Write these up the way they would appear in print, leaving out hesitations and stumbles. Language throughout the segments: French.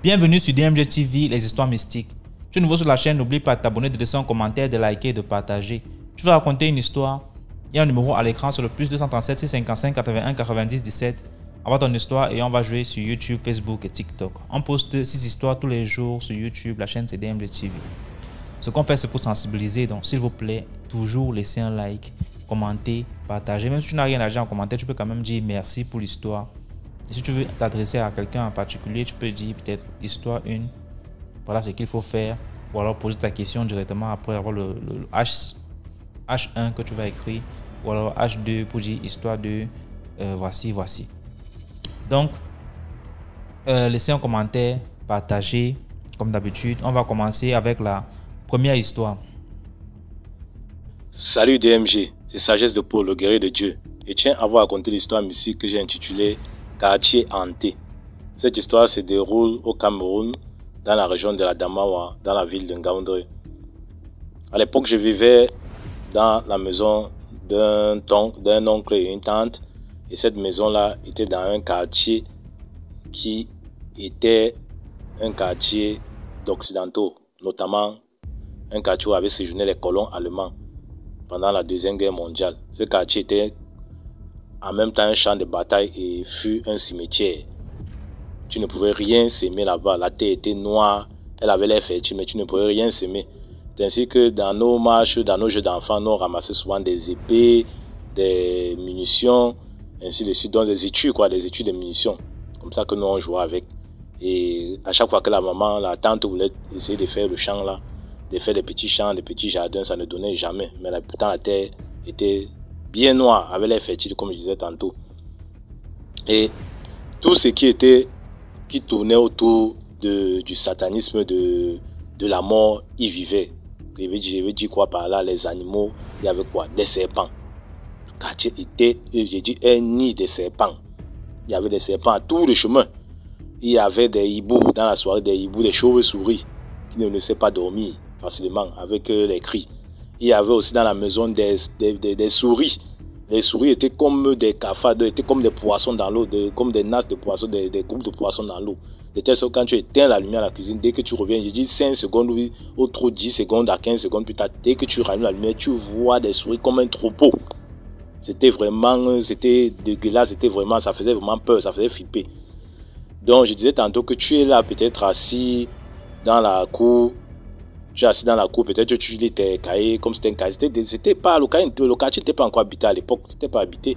Bienvenue sur DMG TV, les histoires mystiques. Tu es nouveau sur la chaîne, n'oublie pas de t'abonner, de laisser un commentaire, de liker et de partager. Tu veux raconter une histoire? Il y a un numéro à l'écran sur le plus 237 655 81 90 17. Envoie ton histoire et on va jouer sur YouTube, Facebook et TikTok. On poste 6 histoires tous les jours sur YouTube, la chaîne c'est DMG TV. Ce qu'on fait c'est pour sensibiliser, donc s'il vous plaît, toujours laissez un like, commenter, partager. Même si tu n'as rien à dire en commentaire, tu peux quand même dire merci pour l'histoire. Et si tu veux t'adresser à quelqu'un en particulier, tu peux dire peut-être histoire 1, voilà ce qu'il faut faire, ou alors poser ta question directement après avoir le H1 que tu vas écrire, ou alors H2 pour dire histoire 2, voici. Donc, laissez un commentaire, partagez comme d'habitude. On va commencer avec la première histoire. Salut DMG, c'est Sagesse de Paul, le guerrier de Dieu, et tiens à vous raconter l'histoire mystique que j'ai intitulée Quartier hanté. Cette histoire se déroule au Cameroun, dans la région de la Damawa, dans la ville de Ngaoundéré. À l'époque, je vivais dans la maison d'un oncle et une tante, et cette maison-là était dans un quartier qui était un quartier d'occidentaux, notamment un quartier où avaient séjourné les colons allemands pendant la Deuxième Guerre mondiale. Ce quartier était en même temps un champ de bataille et fut un cimetière. Tu ne pouvais rien s'aimer là-bas. La terre était noire, elle avait l'air fertile, mais tu ne pouvais rien s'aimer. C'est ainsi que dans nos marches, dans nos jeux d'enfants, nous ramassons souvent des épées, des munitions, ainsi de suite, donc des étuis de munitions. Comme ça que nous on jouait avec. Et à chaque fois que la maman, la tante voulait essayer de faire le champ là, de faire des petits champs, des petits jardins, ça ne donnait jamais. Mais là, pourtant la terre était bien noire, avait l'air fertile comme je disais tantôt. Et tout ce qui tournait autour du satanisme, de la mort, y vivait. Je veux dire quoi par là? Les animaux, il y avait quoi? Des serpents. Le quartier était, j'ai dit, un nid de serpents. Il y avait des serpents à tout le chemin. Il y avait des hiboux dans la soirée, des hiboux, des chauves-souris qui ne laissaient pas dormir facilement avec les cris. Il y avait aussi dans la maison des souris. Les souris étaient comme des cafards, étaient comme des poissons dans l'eau, comme des nasses de poissons, des groupes de poissons dans l'eau. De telle sorte que quand tu éteins la lumière à la cuisine, dès que tu reviens, je dis 5 secondes, oui, ou trop 10 secondes à 15 secondes plus tard, dès que tu rallumes la lumière, tu vois des souris comme un troupeau. C'était dégueulasse, ça faisait vraiment peur, ça faisait flipper. Donc je disais tantôt que tu es là peut-être assis dans la cour. Tu es assis dans la cour, peut-être que tu lis tes cahiers, comme c'était un cahier. C'était pas le quartier n'était pas encore habité à l'époque, c'était pas habité.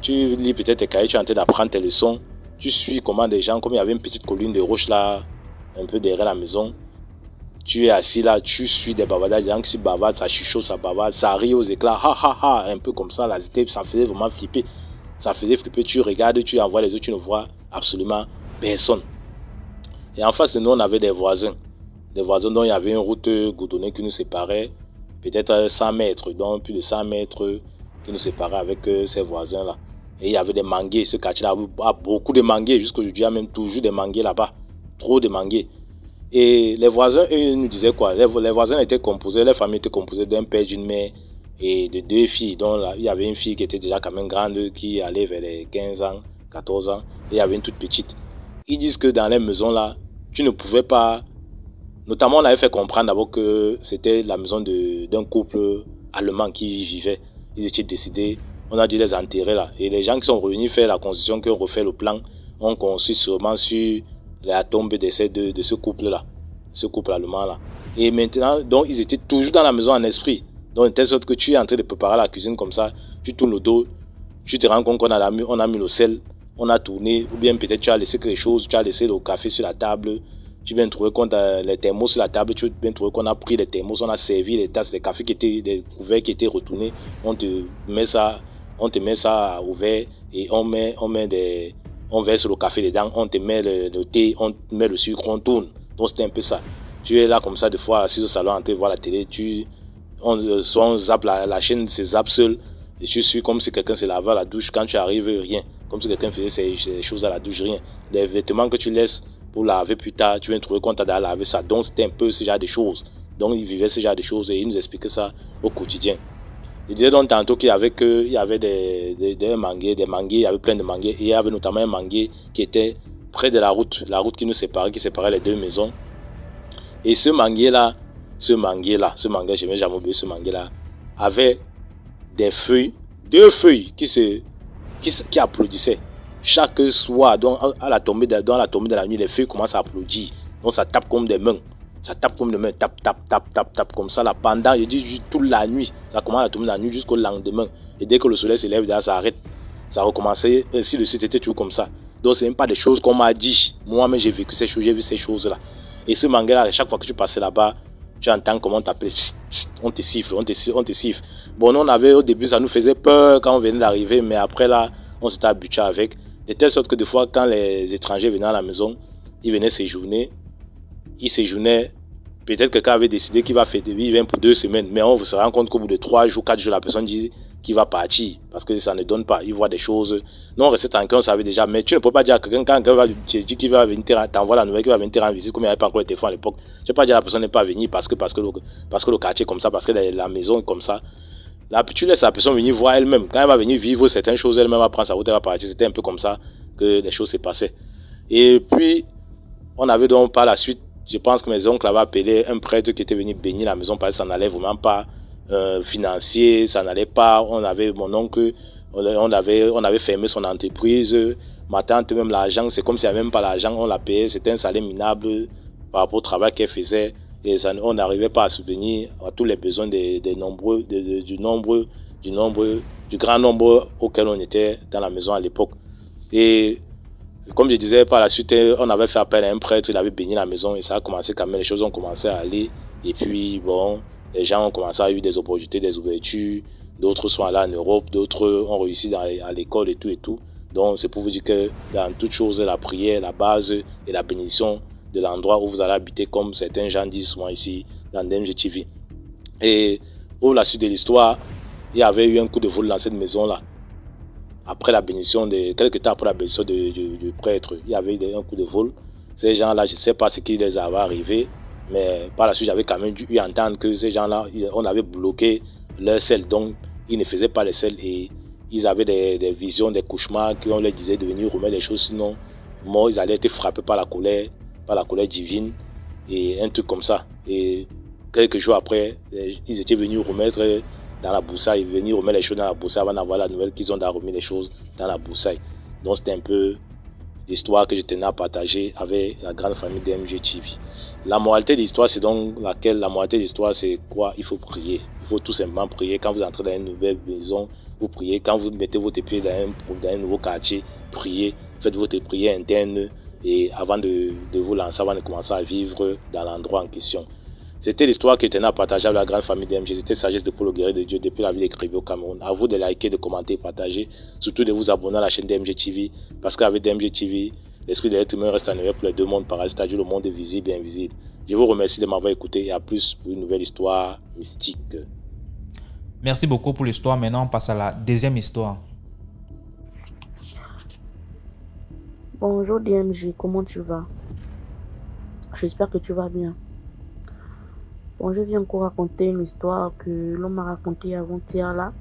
Tu lis peut-être tes cahiers, tu es en train d'apprendre tes leçons. Tu suis comment des gens, comme il y avait une petite colline de roches là, un peu derrière la maison. Tu es assis là, tu suis des bavardages, des gens qui se bavardent, ça chuchote, ça bavarde, ça rit aux éclats, ha ha ha, un peu comme ça, là, ça faisait vraiment flipper. Ça faisait flipper, tu regardes, tu envoies les autres, tu ne vois absolument personne. Et en face de nous, on avait des voisins. Des voisins dont il y avait une route goudronnée qui nous séparait, peut-être 100 mètres, donc plus de 100 mètres qui nous séparait avec ces voisins-là. Et il y avait des manguiers, ce quartier-là a beaucoup de manguiers, jusqu'aujourd'hui il y a même toujours des manguiers là-bas, trop de manguiers. Et les voisins, eux, nous disaient quoi? Les voisins étaient composés, les familles étaient composées d'un père, d'une mère et de 2 filles. Donc là, il y avait une fille qui était déjà quand même grande, qui allait vers les 15 ans, 14 ans, et il y avait une toute petite. Ils disent que dans les maisons là, tu ne pouvais pas. Notamment, on avait fait comprendre d'abord que c'était la maison d'un couple allemand qui y vivait. Ils étaient décidés, on a dû les enterrer là. Et les gens qui sont revenus faire la construction, qui ont refait le plan, ont construit sûrement sur la tombe de ce couple-là, ce couple allemand-là. Et maintenant, donc, ils étaient toujours dans la maison en esprit. Donc, de telle sorte que tu es en train de préparer la cuisine comme ça, tu tournes le dos, tu te rends compte qu'on a mis le sel, on a tourné, ou bien peut-être tu as laissé quelque chose, tu as laissé le café sur la table. Tu viens trouver qu'on a les thermos sur la table, tu viens trouver qu'on a pris les thermos, on a servi les tasses, les cafés des couverts qui étaient retournés, on te met ça ouvert et on verse le café dedans, on te met le thé, on te met le sucre, on tourne. Donc c'était un peu ça. Tu es là comme ça, des fois assis au salon en train de voir la télé, on zappe la chaîne, se zappe seul, et tu suis comme si quelqu'un se lavait à la douche, quand tu arrives, rien. Comme si quelqu'un faisait ces choses à la douche, rien. Les vêtements que tu laisses pour laver plus tard, tu viens trouver qu'on t'a lavé ça. Donc c'était un peu ce genre de choses. Donc ils vivaient ce genre de choses et ils nous expliquaient ça au quotidien. Je disais donc tantôt qu'il y avait des manguiers, il y avait plein de manguiers. Et il y avait notamment un manguier qui était près de la route qui nous séparait, qui séparait les deux maisons. Et ce manguier-là, je n'ai jamais oublié ce manguier-là, avait des feuilles, 2 feuilles qui applaudissaient. Chaque soir, donc à la tombée de la nuit, les feuilles commencent à applaudir. Donc ça tape comme des mains. Ça tape comme des mains, tape, comme ça. Là, pendant, je dis, toute la nuit, ça commence à tomber la nuit jusqu'au lendemain. Et dès que le soleil se lève, ça arrête. Ça recommençait, ainsi de suite, c'était toujours comme ça. Donc ce n'est même pas des choses qu'on m'a dit. Moi-même, j'ai vécu ces choses, j'ai vu ces choses-là. Et ce mangue-là, à chaque fois que tu passais là-bas, tu entends comment on t'appelle, on te siffle, on te siffle. Bon, nous, on avait, au début, ça nous faisait peur quand on venait d'arriver, mais après là, on s'était habitué avec. De telle sorte que des fois, quand les étrangers venaient à la maison, ils venaient séjourner. Ils séjournaient. Peut-être que quelqu'un avait décidé qu'il va faire des vies pour 2 semaines, mais on se rend compte qu'au bout de 3 jours, 4 jours, la personne dit qu'il va partir parce que ça ne donne pas. Il voit des choses. Non, on restait tranquille, on savait déjà, mais tu ne peux pas dire à quelqu'un quand quelqu'un va dire qu'il va venir, t'envoie la nouvelle qu'il va venir en visite, comme il n'y avait pas encore le téléphone à l'époque. Tu ne peux pas dire à la personne n'est pas venir parce que le quartier est comme ça, parce que la maison est comme ça. Là, tu laisses la personne venir voir elle-même. Quand elle va venir vivre certaines choses, elle-même va prendre sa route, elle va partir. C'était un peu comme ça que les choses se passaient. Et puis, on avait donc par la suite, je pense que mes oncles avaient appelé un prêtre qui était venu bénir la maison parce que ça n'allait vraiment pas financier, ça n'allait pas. On avait mon oncle, on avait fermé son entreprise. Ma tante, même l'argent, c'est comme s'il n'y avait même pas l'argent, on la payait. C'était un salaire minable par rapport au travail qu'elle faisait. Et ça, on n'arrivait pas à subvenir à tous les besoins du grand nombre auquel on était dans la maison à l'époque. Et comme je disais, par la suite, on avait fait appel à un prêtre, il avait béni la maison et ça a commencé quand même, les choses ont commencé à aller. Et puis, bon, les gens ont commencé à avoir des opportunités, des ouvertures. D'autres sont allés en Europe, d'autres ont réussi à l'école et tout. Donc, c'est pour vous dire que dans toute chose, la prière, la base et la bénédiction de l'endroit où vous allez habiter, comme certains gens disent souvent ici dans DMG TV. Et pour la suite de l'histoire, il y avait eu un coup de vol dans cette maison-là. Après la bénédiction, quelques temps après la bénédiction du prêtre, il y avait eu un coup de vol. Ces gens-là, je ne sais pas ce qui les avait arrivé, mais par la suite, j'avais quand même dû entendre que ces gens-là, on avait bloqué leur sel, donc ils ne faisaient pas les sels et ils avaient des visions, des cauchemars qu'on leur disait de venir remettre les choses, sinon ils allaient être frappés par la colère divine et un truc comme ça. Et quelques jours après, ils étaient venus remettre dans la boursaille, venir remettre les choses dans la boursaille avant d'avoir la nouvelle qu'ils ont remis les choses dans la boursaille. Donc c'était un peu l'histoire que je tenais à partager avec la grande famille DMG TV. La moralité de l'histoire, c'est donc laquelle? La moralité de l'histoire, c'est quoi? Il faut prier. Il faut tout simplement prier. Quand vous entrez dans une nouvelle maison, vous priez. Quand vous mettez votre pied dans un nouveau quartier, priez. Faites votre prière interne et avant de vous lancer, avant de commencer à vivre dans l'endroit en question. C'était l'histoire que je tenais à partager avec la grande famille DMG. C'était Sagesse de Paul au guerrier de Dieu depuis la ville d'Écrivée au Cameroun. À vous de liker, de commenter, de partager. Surtout de vous abonner à la chaîne DMG TV. Parce qu'avec DMG TV, l'esprit de l'être humain reste en éveil pour les deux mondes parasites, c'est-à-dire le monde visible et invisible. Je vous remercie de m'avoir écouté et à plus pour une nouvelle histoire mystique. Merci beaucoup pour l'histoire. Maintenant, on passe à la deuxième histoire. Bonjour DMG, comment tu vas? J'espère que tu vas bien. Bon, je viens encore raconter une histoire que l'on m'a racontée avant-hier là.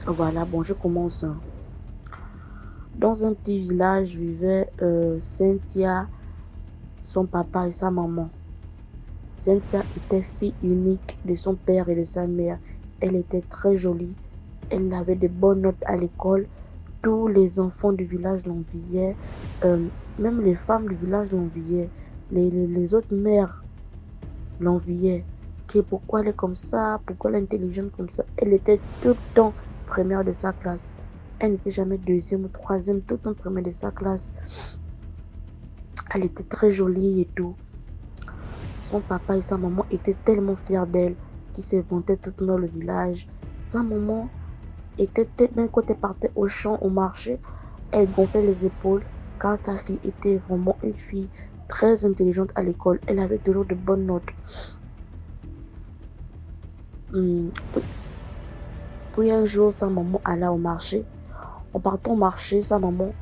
Voilà, bon, je commence. Dans un petit village vivait Cynthia, son papa et sa maman. Cynthia était fille unique de son père et de sa mère. Elle était très jolie. Elle avait de bonnes notes à l'école. Tous les enfants du village l'enviaient. Même les femmes du village l'enviaient. Les autres mères l'enviaient. Pourquoi elle est comme ça? Pourquoi elle est intelligente comme ça? Elle était tout le temps première de sa classe. Elle n'était jamais deuxième ou troisième, tout le temps première de sa classe. Elle était très jolie et tout. Son papa et sa maman étaient tellement fiers d'elle qu'ils se vantaient tout dans le village. Sa maman était tellement, quand elle partait au champ, au marché, elle gonflait les épaules car sa fille était vraiment une fille très intelligente à l'école. Elle avait toujours de bonnes notes. Puis un jour, sa maman alla au marché. En partant au marché, sa maman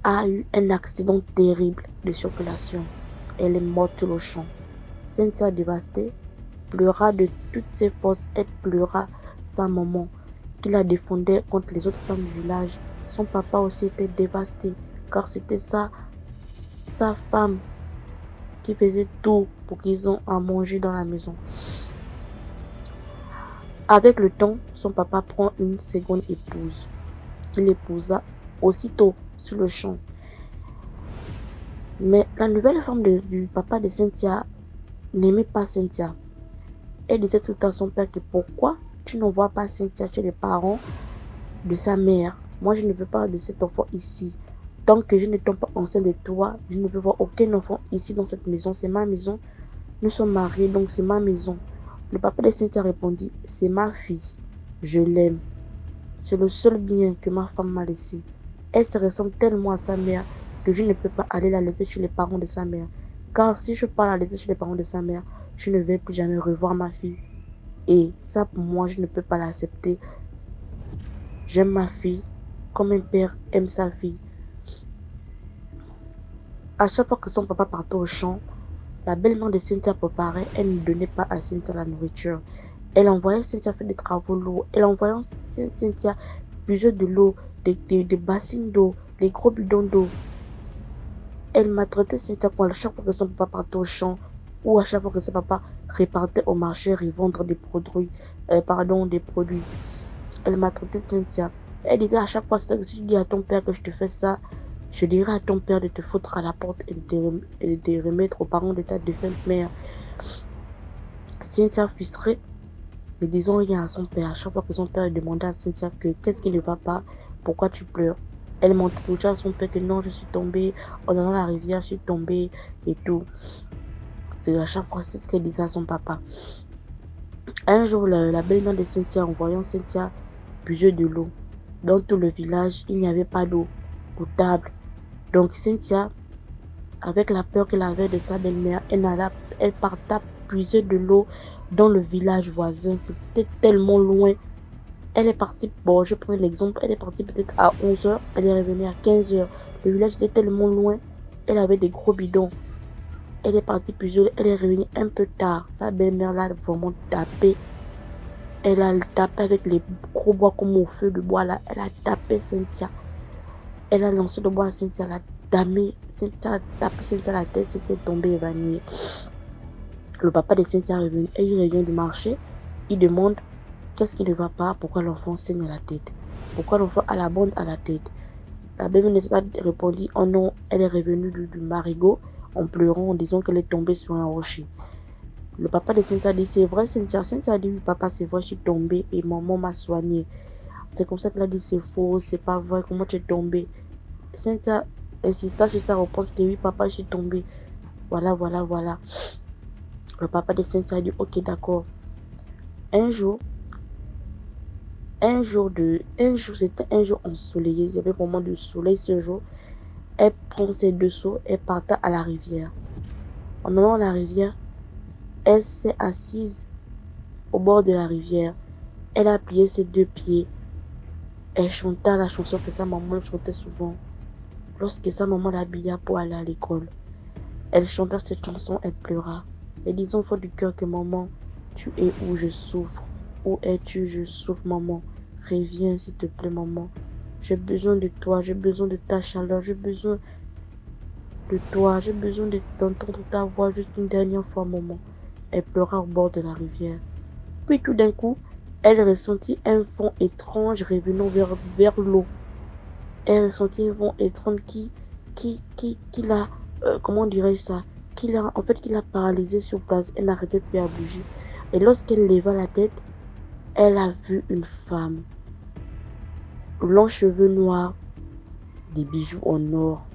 a eu un accident terrible de circulation. Elle est morte sur le champ. Cynthia, dévastée, pleura de toutes ses forces. Elle pleura sa maman, qui la défendait contre les autres femmes du village. Son papa aussi était dévasté, car c'était sa femme qui faisait tout pour qu'ils aient à manger dans la maison. Avec le temps, son papa prend une seconde épouse, qu'il épousa aussitôt sur le champ. Mais la nouvelle femme du papa de Cynthia n'aimait pas Cynthia. Elle disait tout le temps à son père que pourquoi tu n'envoies pas Cynthia chez les parents de sa mère. Moi, je ne veux pas de cet enfant ici. Tant que je ne tombe pas enceinte de toi, je ne veux voir aucun enfant ici dans cette maison. C'est ma maison. Nous sommes mariés, donc c'est ma maison. Le papa de Cynthia répondit, c'est ma fille. Je l'aime. C'est le seul bien que ma femme m'a laissé. Elle se ressemble tellement à sa mère que je ne peux pas aller la laisser chez les parents de sa mère. Car si je pars la laisser chez les parents de sa mère, je ne vais plus jamais revoir ma fille. Et ça, pour moi, je ne peux pas l'accepter. J'aime ma fille comme un père aime sa fille. À chaque fois que son papa partait au champ, la belle-mère de Cynthia préparait, elle ne donnait pas à Cynthia la nourriture. Elle envoyait Cynthia faire des travaux lourds. Elle envoyait Cynthia puiser de l'eau, des bassines d'eau, des gros bidons d'eau. Elle maltraitait Cynthia à chaque fois que son papa partait au champ ou à chaque fois que son papa repartait au marché revendre des produits. Elle maltraitait Cynthia. Elle disait à chaque fois, si tu dis à ton père que je te fais ça, je dirai à ton père de te foutre à la porte et de te remettre aux parents de ta défunte mère. Cynthia frustrée, ne disant rien à son père. À chaque fois que son père demandait à Cynthia que qu'est-ce qui ne va pas, pourquoi tu pleures. Elle montrait toujours à son père que non, je suis tombée, en allant à la rivière, je suis tombée et tout. C'est à chaque fois, c'est ce qu'elle disait à son papa. Un jour, la belle-mère de Cynthia, en voyant Cynthia puiser de l'eau, dans tout le village, il n'y avait pas d'eau potable. Donc Cynthia, avec la peur qu'elle avait de sa belle-mère, elle partait puiser de l'eau dans le village voisin. C'était tellement loin. Elle est partie, bon, je prends l'exemple, elle est partie peut-être à 11h, elle est revenue à 15h. Le village était tellement loin, elle avait des gros bidons. Elle est partie puiser, elle est revenue un peu tard. Sa belle-mère l'a vraiment tapé. Elle a tapé avec les gros bois comme au feu de bois là. Elle a tapé Cynthia. Elle a lancé le bois à Cynthia, elle a damé. Cynthia a tapé Cynthia la tête, c'était tombé évanouie. Le papa de Cynthia est revenu et il revient du marché. Il demande qu'est-ce qui ne va pas, pourquoi l'enfant saigne à la tête, pourquoi l'enfant a la bande à la tête. La belle-mère de Cynthia répondit, oh non, elle est revenue du marigot en pleurant, en disant qu'elle est tombée sur un rocher. Le papa de Cynthia dit, c'est vrai Cynthia. Cynthia a dit, oui papa, c'est vrai, je suis tombée et maman m'a soignée. C'est comme ça qu'elle a dit, c'est faux, c'est pas vrai, comment tu es tombée. Cynthia insista sur sa réponse que oui papa, je suis tombée. Voilà. Le papa de Cynthia a dit, ok d'accord. Un jour, c'était un jour ensoleillé, il y avait vraiment du soleil ce jour. Elle prend ses deux seaux et partait à la rivière. En allant à la rivière, elle s'est assise au bord de la rivière. Elle a plié ses deux pieds. Elle chanta la chanson que sa maman chantait souvent lorsque sa maman l'habilla pour aller à l'école. Elle chanta cette chanson, elle pleura. Elle disait au fond du cœur que maman, tu es où je souffre. Où es-tu? Je souffre, maman. Reviens, s'il te plaît, maman. J'ai besoin de toi, j'ai besoin de ta chaleur, j'ai besoin de toi, j'ai besoin d'entendre ta voix juste une dernière fois, maman. Elle pleura au bord de la rivière. Puis tout d'un coup, elle ressentit un vent étrange revenant vers l'eau. Elle ressentit un vent étrange qui l'a, comment dirais-je ça, qui l'a paralysée sur place. Elle n'arrivait plus à bouger. Et lorsqu'elle leva la tête, elle a vu une femme. Longs cheveux noirs, des bijoux en or.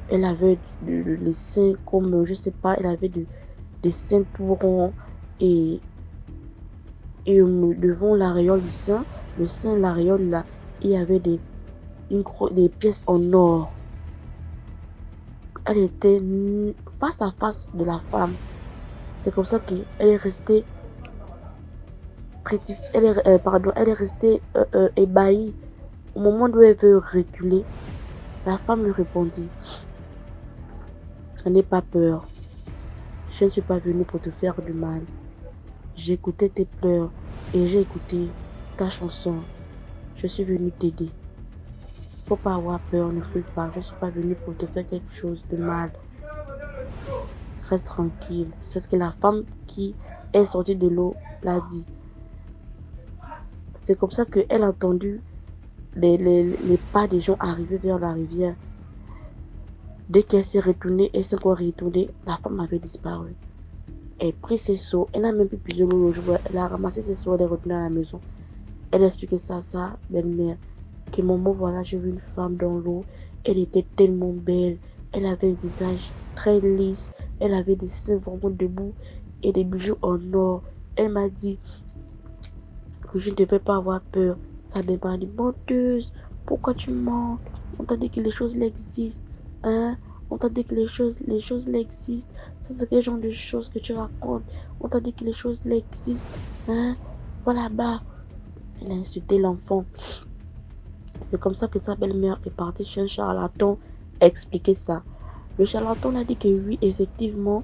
Elle avait les seins comme, je sais pas, elle avait des seins tout ronds et devant l'aréole du sein, le sein, l'aréole là, il y avait des pièces en or. Elle était face à face de la femme. C'est comme ça qu'elle est restée elle est restée ébahie. Au moment où elle veut reculer, la femme lui répondit, n'aie pas peur, je ne suis pas venue pour te faire du mal. J'ai écouté tes pleurs et j'ai écouté ta chanson. Je suis venue t'aider. faut pas avoir peur, ne fuis pas. Je suis pas venue pour te faire quelque chose de mal. Reste tranquille. C'est ce que la femme qui est sortie de l'eau l'a dit. C'est comme ça qu'elle a entendu les pas des gens arriver vers la rivière. Dès qu'elle s'est retournée, elle s'est encore retournée, la femme avait disparu. Elle a pris ses seaux, elle n'a même plus pigé l'eau le jour. Elle a ramassé ses seaux, elle est retournée à la maison. Elle a expliqué ça à sa belle-mère. Que maman, voilà, j'ai vu une femme dans l'eau. Elle était tellement belle. Elle avait un visage très lisse. Elle avait des seins vraiment debout et des bijoux en or. Elle m'a dit que je ne devais pas avoir peur. Sa belle m'a dit, menteuse, pourquoi tu mens? On t'a dit que les choses existent. Hein? On t'a dit que les choses existent. C'est quel genre de choses que tu racontes? On t'a dit que les choses existent. Hein? Voilà bas. Elle a insulté l'enfant. C'est comme ça que sa belle-mère est partie chez un charlatan expliquer ça. Le charlatan a dit que oui, effectivement,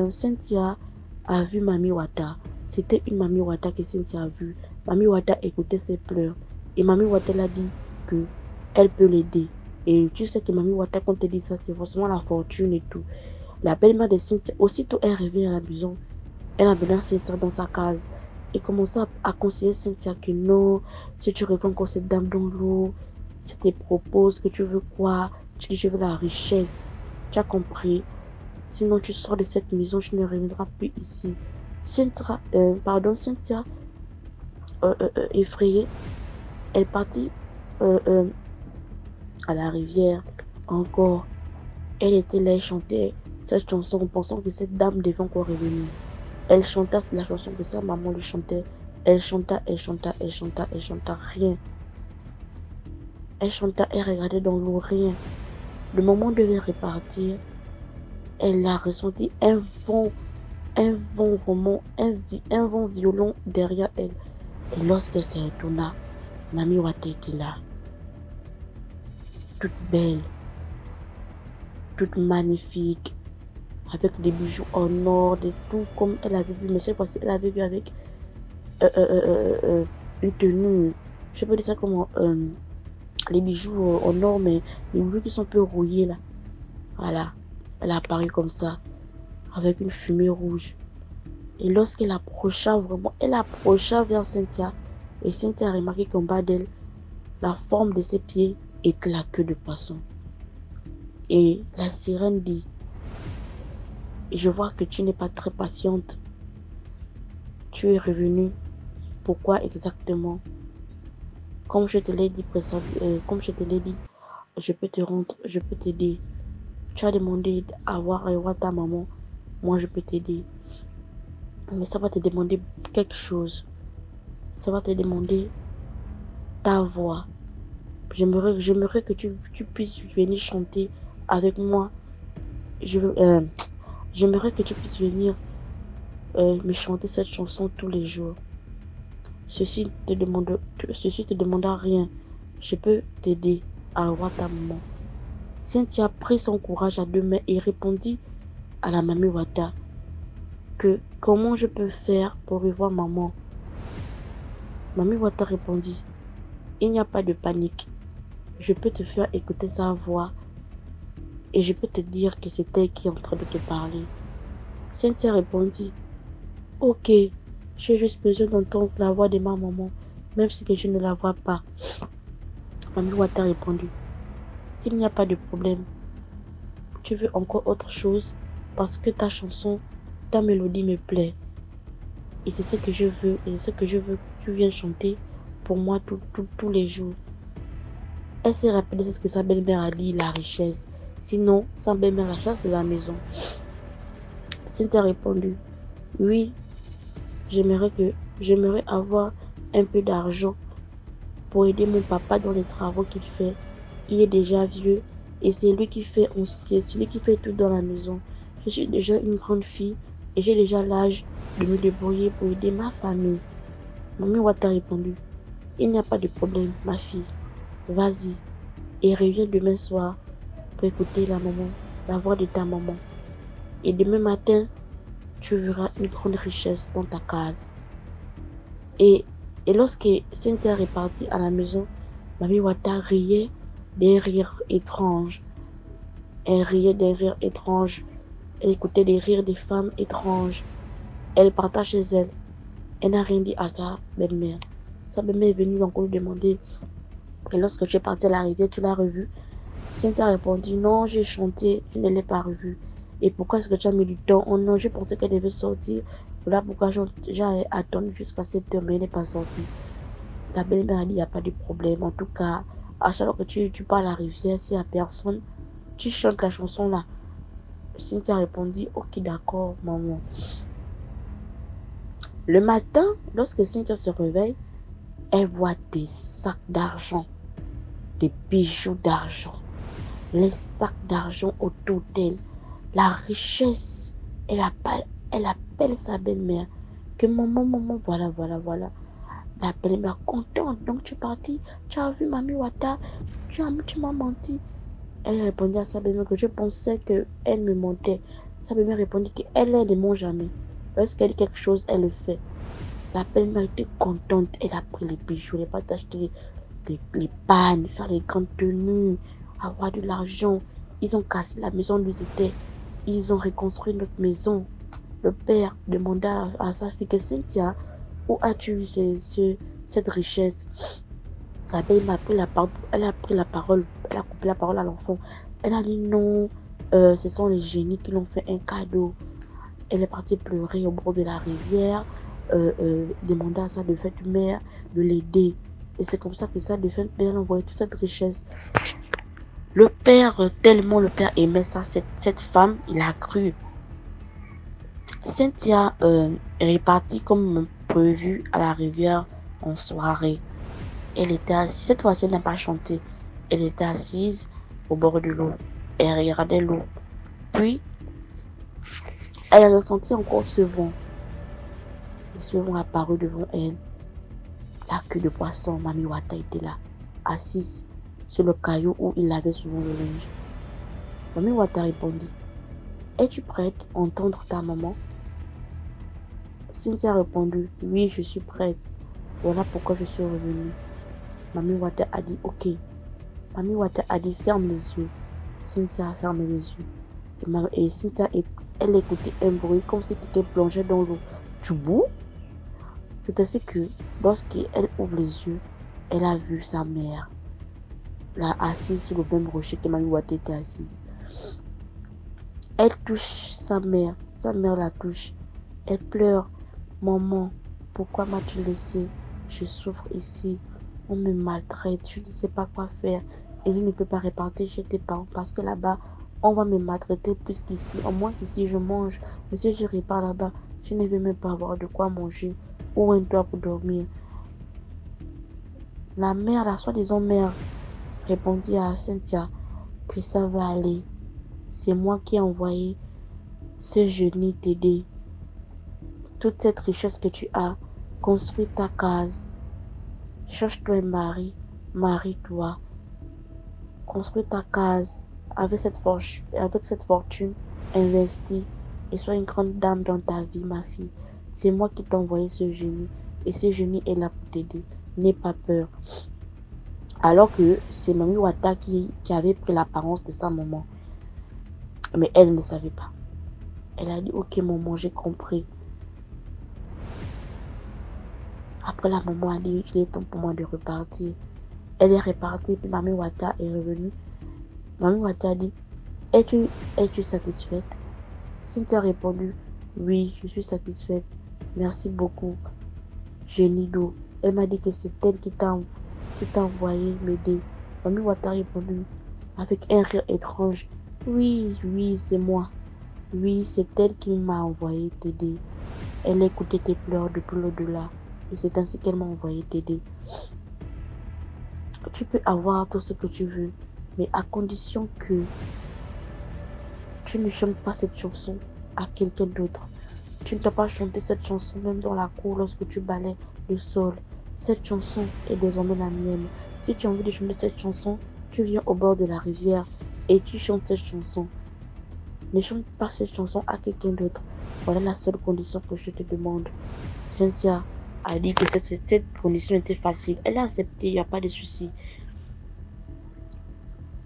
Cynthia a vu Mami Wata. C'était une Mami Wata que Cynthia a vue. Mami Wata écoutait ses pleurs. Et Mami Wata l'a dit que elle peut l'aider. Et tu sais que Mami Wata, quand elle dit ça, c'est forcément la fortune et tout. La belle-mère de Cynthia, aussitôt elle revient à la maison, elle a amené Cynthia dans sa case. Et commença à conseiller Cynthia que non, si tu revois encore cette dame dans l'eau, si tu te proposes que tu veux quoi, tu dis je veux la richesse. Tu as compris? Sinon tu sors de cette maison, tu ne reviendras plus ici. Cynthia, effrayée, elle partit à la rivière encore. Elle était là, elle chantait cette chanson en pensant que cette dame devait encore revenir. Elle chanta la chanson que sa maman lui chantait. Elle chanta, rien. Elle chanta, elle regardait dans l'eau, rien. Le moment où elle devait repartir, elle a ressenti un vent violent derrière elle. Et lorsqu'elle se retourna, Mami Wata était là. Toute belle, toute magnifique, avec des bijoux en or, de tout comme elle avait vu. Mais cette fois-ci, elle avait vu avec une tenue, je peux dire ça comment, les bijoux en or, mais les bijoux qui sont un peu rouillés là. Voilà, elle a apparu comme ça, avec une fumée rouge. Et lorsqu'elle approcha vraiment, elle approcha vers Cynthia. Et Cynthia a remarqué qu'en bas d'elle, la forme de ses pieds était la queue de poisson. Et la sirène dit, je vois que tu n'es pas très patiente. Tu es revenue. Pourquoi exactement? Comme je te l'ai dit, je peux te rendre, je peux t'aider. Tu as demandé à voir ta maman. Moi, je peux t'aider. Mais ça va te demander quelque chose. Ça va te demander ta voix. J'aimerais que tu puisses venir chanter avec moi. J'aimerais que tu puisses venir me chanter cette chanson tous les jours. Ceci te demandera rien. Je peux t'aider à voir ta maman. Cynthia prit son courage à deux mains et répondit à la Mami Wata que comment je peux faire pour revoir maman. Mami Wata répondit, il n'y a pas de panique. Je peux te faire écouter sa voix et je peux te dire que c'est elle qui est en train de te parler. Cynthia répondit, ok, j'ai juste besoin d'entendre la voix de ma maman, même si je ne la vois pas. Mami Wata répondit, il n'y a pas de problème. Tu veux encore autre chose parce que ta chanson, ta mélodie me plaît. Et c'est ce que je veux, et c'est ce que je veux que tu viennes chanter pour moi tous les jours. Elle s'est rappelée de ce que sa belle-mère a dit, la richesse. Sinon, sa belle-mère la chasse de la maison. Cynthia a répondu, oui, j'aimerais avoir un peu d'argent pour aider mon papa dans les travaux qu'il fait. Il est déjà vieux et c'est lui qui fait tout dans la maison. Je suis déjà une grande fille et j'ai déjà l'âge de me débrouiller pour aider ma famille. Mami Wata a répondu, il n'y a pas de problème, ma fille. Vas-y et reviens demain soir pour écouter la voix de ta maman. Et demain matin, tu verras une grande richesse dans ta case. Et lorsque Cynthia est repartie à la maison, Mami Wata riait des rires étranges. Elle riait des rires étranges. Elle écoutait des rires des femmes étranges. Elle partait chez elle. Elle n'a rien dit à sa belle-mère. Sa belle-mère est venue encore lui demander que lorsque tu es parti à la rivière, tu l'as revue. Cynthia a répondu non, j'ai chanté, je ne l'ai pas revue. Et pourquoi est-ce que tu as mis du temps? Oh non, je pensais qu'elle devait sortir. Voilà pourquoi j'ai attendu jusqu'à 7 heures, mais elle n'est pas sortie. La belle-mère a dit il n'y a pas de problème. En tout cas, à chaque fois que tu pars à la rivière, s'il n'y a personne, tu chantes la chanson là. Cynthia a répondu ok, d'accord, maman. Le matin, lorsque Cynthia se réveille, elle voit des sacs d'argent, des bijoux d'argent, les sacs d'argent autour d'elle, la richesse. Elle appelle sa belle-mère que maman, voilà. La belle-mère contente, donc tu es partie, tu as vu Mamie Wata, tu m'as menti. Elle répondit à sa belle-mère que je pensais qu'elle me mentait. Sa belle-mère répondit qu'elle ne ment jamais. Lorsqu'elle dit quelque chose, elle le fait. La belle-mère était contente. Elle a pris les bijoux, elle va acheter les pannes, faire les grandes tenues, avoir de l'argent. Ils ont cassé la maison où ils étaient. Ils ont reconstruit notre maison. Le père demanda à sa fille que Cynthia, où as-tu eu cette richesse? La belle-mère a pris la parole, elle a coupé la parole à l'enfant. Elle a dit non, ce sont les génies qui l'ont fait un cadeau. Elle est partie pleurer au bord de la rivière, demander à sa défunte mère de l'aider. Et c'est comme ça que sa défunte mère a envoyé toute cette richesse. Le père, tellement le père aimait ça, cette femme, il a cru. Cynthia est repartie comme prévu à la rivière en soirée. Elle était assise, cette fois-ci elle n'a pas chanté. Elle était assise au bord de l'eau. Elle regardait l'eau. Puis, elle a ressenti encore ce vent. Et ce vent apparu devant elle. La queue de poisson, Mamie Wata était là, assise sur le caillou où il avait souvent le linge. Mamie Wata répondit, es-tu prête à entendre ta maman? Cynthia a répondu, oui, je suis prête. Voilà pourquoi je suis revenue. Mamie Wata a dit, ok. Mamie Wata a dit, ferme les yeux. Cynthia a fermé les yeux. Et Cynthia, elle écoutait un bruit comme si quelqu'un plongeait dans l'eau. Tu boues? C'est ainsi que, lorsqu'elle ouvre les yeux, elle a vu sa mère, là, assise sur le même rocher que Mamie Wata était assise. Elle touche sa mère la touche. Elle pleure. Maman, pourquoi m'as-tu laissé? Je souffre ici. On me maltraite. Je ne sais pas quoi faire. Et je ne peux pas repartir chez tes parents parce que là-bas, on va me maltraiter plus qu'ici. Au moins ici, je mange. Mais si je repars là-bas, je ne vais même pas avoir de quoi manger ou un toit pour dormir. La mère, la soi-disant mère, répondit à Cynthia que ça va aller. C'est moi qui ai envoyé ce génie t'aider. Toute cette richesse que tu as, construis ta case. Cherche-toi un mari, marie-toi. Construis ta case avec cette fortune, investis et sois une grande dame dans ta vie, ma fille. C'est moi qui t'ai envoyé ce génie et ce génie est là pour t'aider. N'aie pas peur. Alors que c'est Mamie Wata qui avait pris l'apparence de sa maman. Mais elle ne savait pas. Elle a dit, ok maman, j'ai compris. Après la maman a dit, il est temps pour moi de repartir. Elle est repartie, puis Mamie Wata est revenue. Mamie Wata a dit, es-tu satisfaite? Cynthia a répondu, oui, je suis satisfaite. Merci beaucoup, génie d'eau. Elle m'a dit que c'est elle qui t'a envoyé m'aider. Mamie Wata a répondu avec un rire étrange, oui, c'est moi. Oui, c'est elle qui m'a envoyé t'aider. Elle écoutait tes pleurs depuis l'au-delà. Et c'est ainsi qu'elle m'a envoyé t'aider. Tu peux avoir tout ce que tu veux, mais à condition que tu ne chantes pas cette chanson à quelqu'un d'autre. Tu ne dois pas chanter cette chanson même dans la cour lorsque tu balais le sol. Cette chanson est désormais la mienne. Si tu as envie de chanter cette chanson, tu viens au bord de la rivière et tu chantes cette chanson. Ne chante pas cette chanson à quelqu'un d'autre. Voilà la seule condition que je te demande. Cynthia a dit que cette condition était facile. Elle a accepté, il n'y a pas de souci.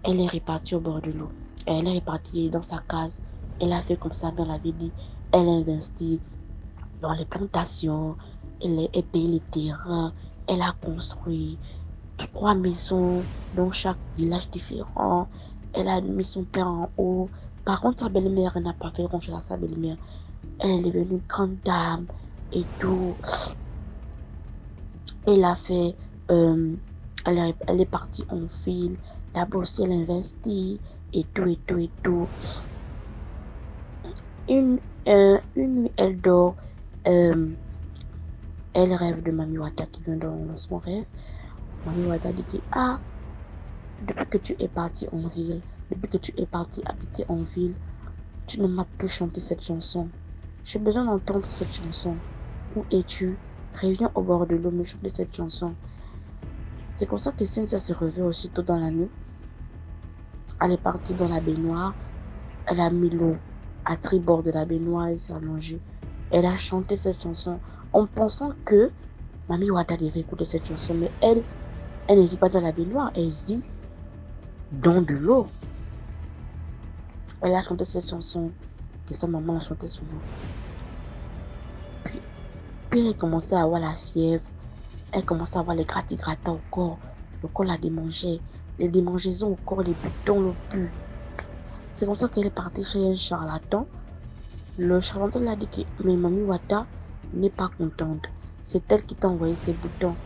Elle est repartie au bord de l'eau. Elle est repartie dans sa case. Elle a fait comme sa mère l'avait dit. Elle a investi dans les plantations. Elle paye les terrains. Elle a construit 3 maisons dans chaque village différent. Elle a mis son père en haut. Par contre, sa belle-mère n'a pas fait grand-chose à sa belle-mère. Elle est devenue grande dame et tout. Elle a fait... elle est partie en ville. D'abord aussi, elle investit et tout, et tout, et tout. Une nuit, elle dort. Elle rêve de Mami Wata qui vient dans son rêve. Mami Wata dit que, ah, depuis que tu es parti en ville, depuis que tu es parti habiter en ville, tu ne m'as plus chanté cette chanson. J'ai besoin d'entendre cette chanson. Où es-tu? Reviens au bord de l'eau me chanter cette chanson. C'est comme ça que Cynthia se réveille aussitôt dans la nuit. Elle est partie dans la baignoire. Elle a mis l'eau à tribord de la baignoire et s'est allongée. Elle a chanté cette chanson en pensant que Mami Wata devait écouter cette chanson. Mais elle ne vit pas dans la baignoire. Elle vit dans de l'eau. Elle a chanté cette chanson que sa maman l'a chantée souvent. Puis elle commençait à avoir la fièvre. Elle commençait à avoir les gratis-gratins au corps. Le corps la démangeait. Les démangeaisons au corps, les boutons, le pu. C'est comme ça qu'elle est partie chez un charlatan. Le charlatan lui a dit que mais Mami Wata n'est pas contente. C'est elle qui t'a envoyé ces boutons.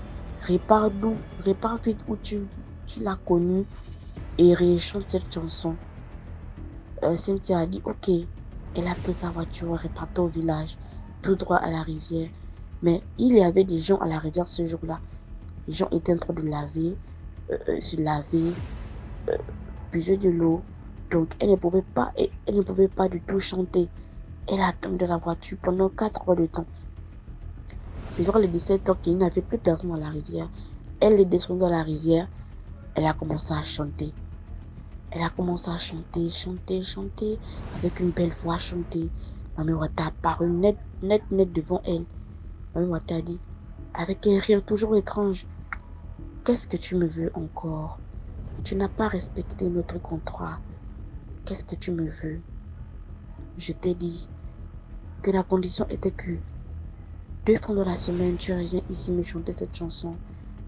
Répare vite où tu l'as connue et réchante cette chanson. Cynthia a dit ok. Elle a pris sa voiture, elle est partie au village, tout droit à la rivière. Mais il y avait des gens à la rivière ce jour-là. Les gens étaient en train de se laver, puiser de l'eau. Donc elle ne pouvait pas du tout chanter. Elle a attendu dans la voiture pendant 4 heures de temps. C'est vers les 17 heures qu'il n'y avait plus personne dans la rivière. Elle est descendue dans la rivière. Elle a commencé à chanter. Elle a commencé à chanter, avec une belle voix chanter. Mami Wata a apparu net devant elle. Mami Wata a dit, avec un rire toujours étrange, qu'est-ce que tu me veux encore? Tu n'as pas respecté notre contrat. Qu'est-ce que tu me veux? Je t'ai dit que la condition était que 2 fois dans la semaine, tu reviens ici me chanter cette chanson.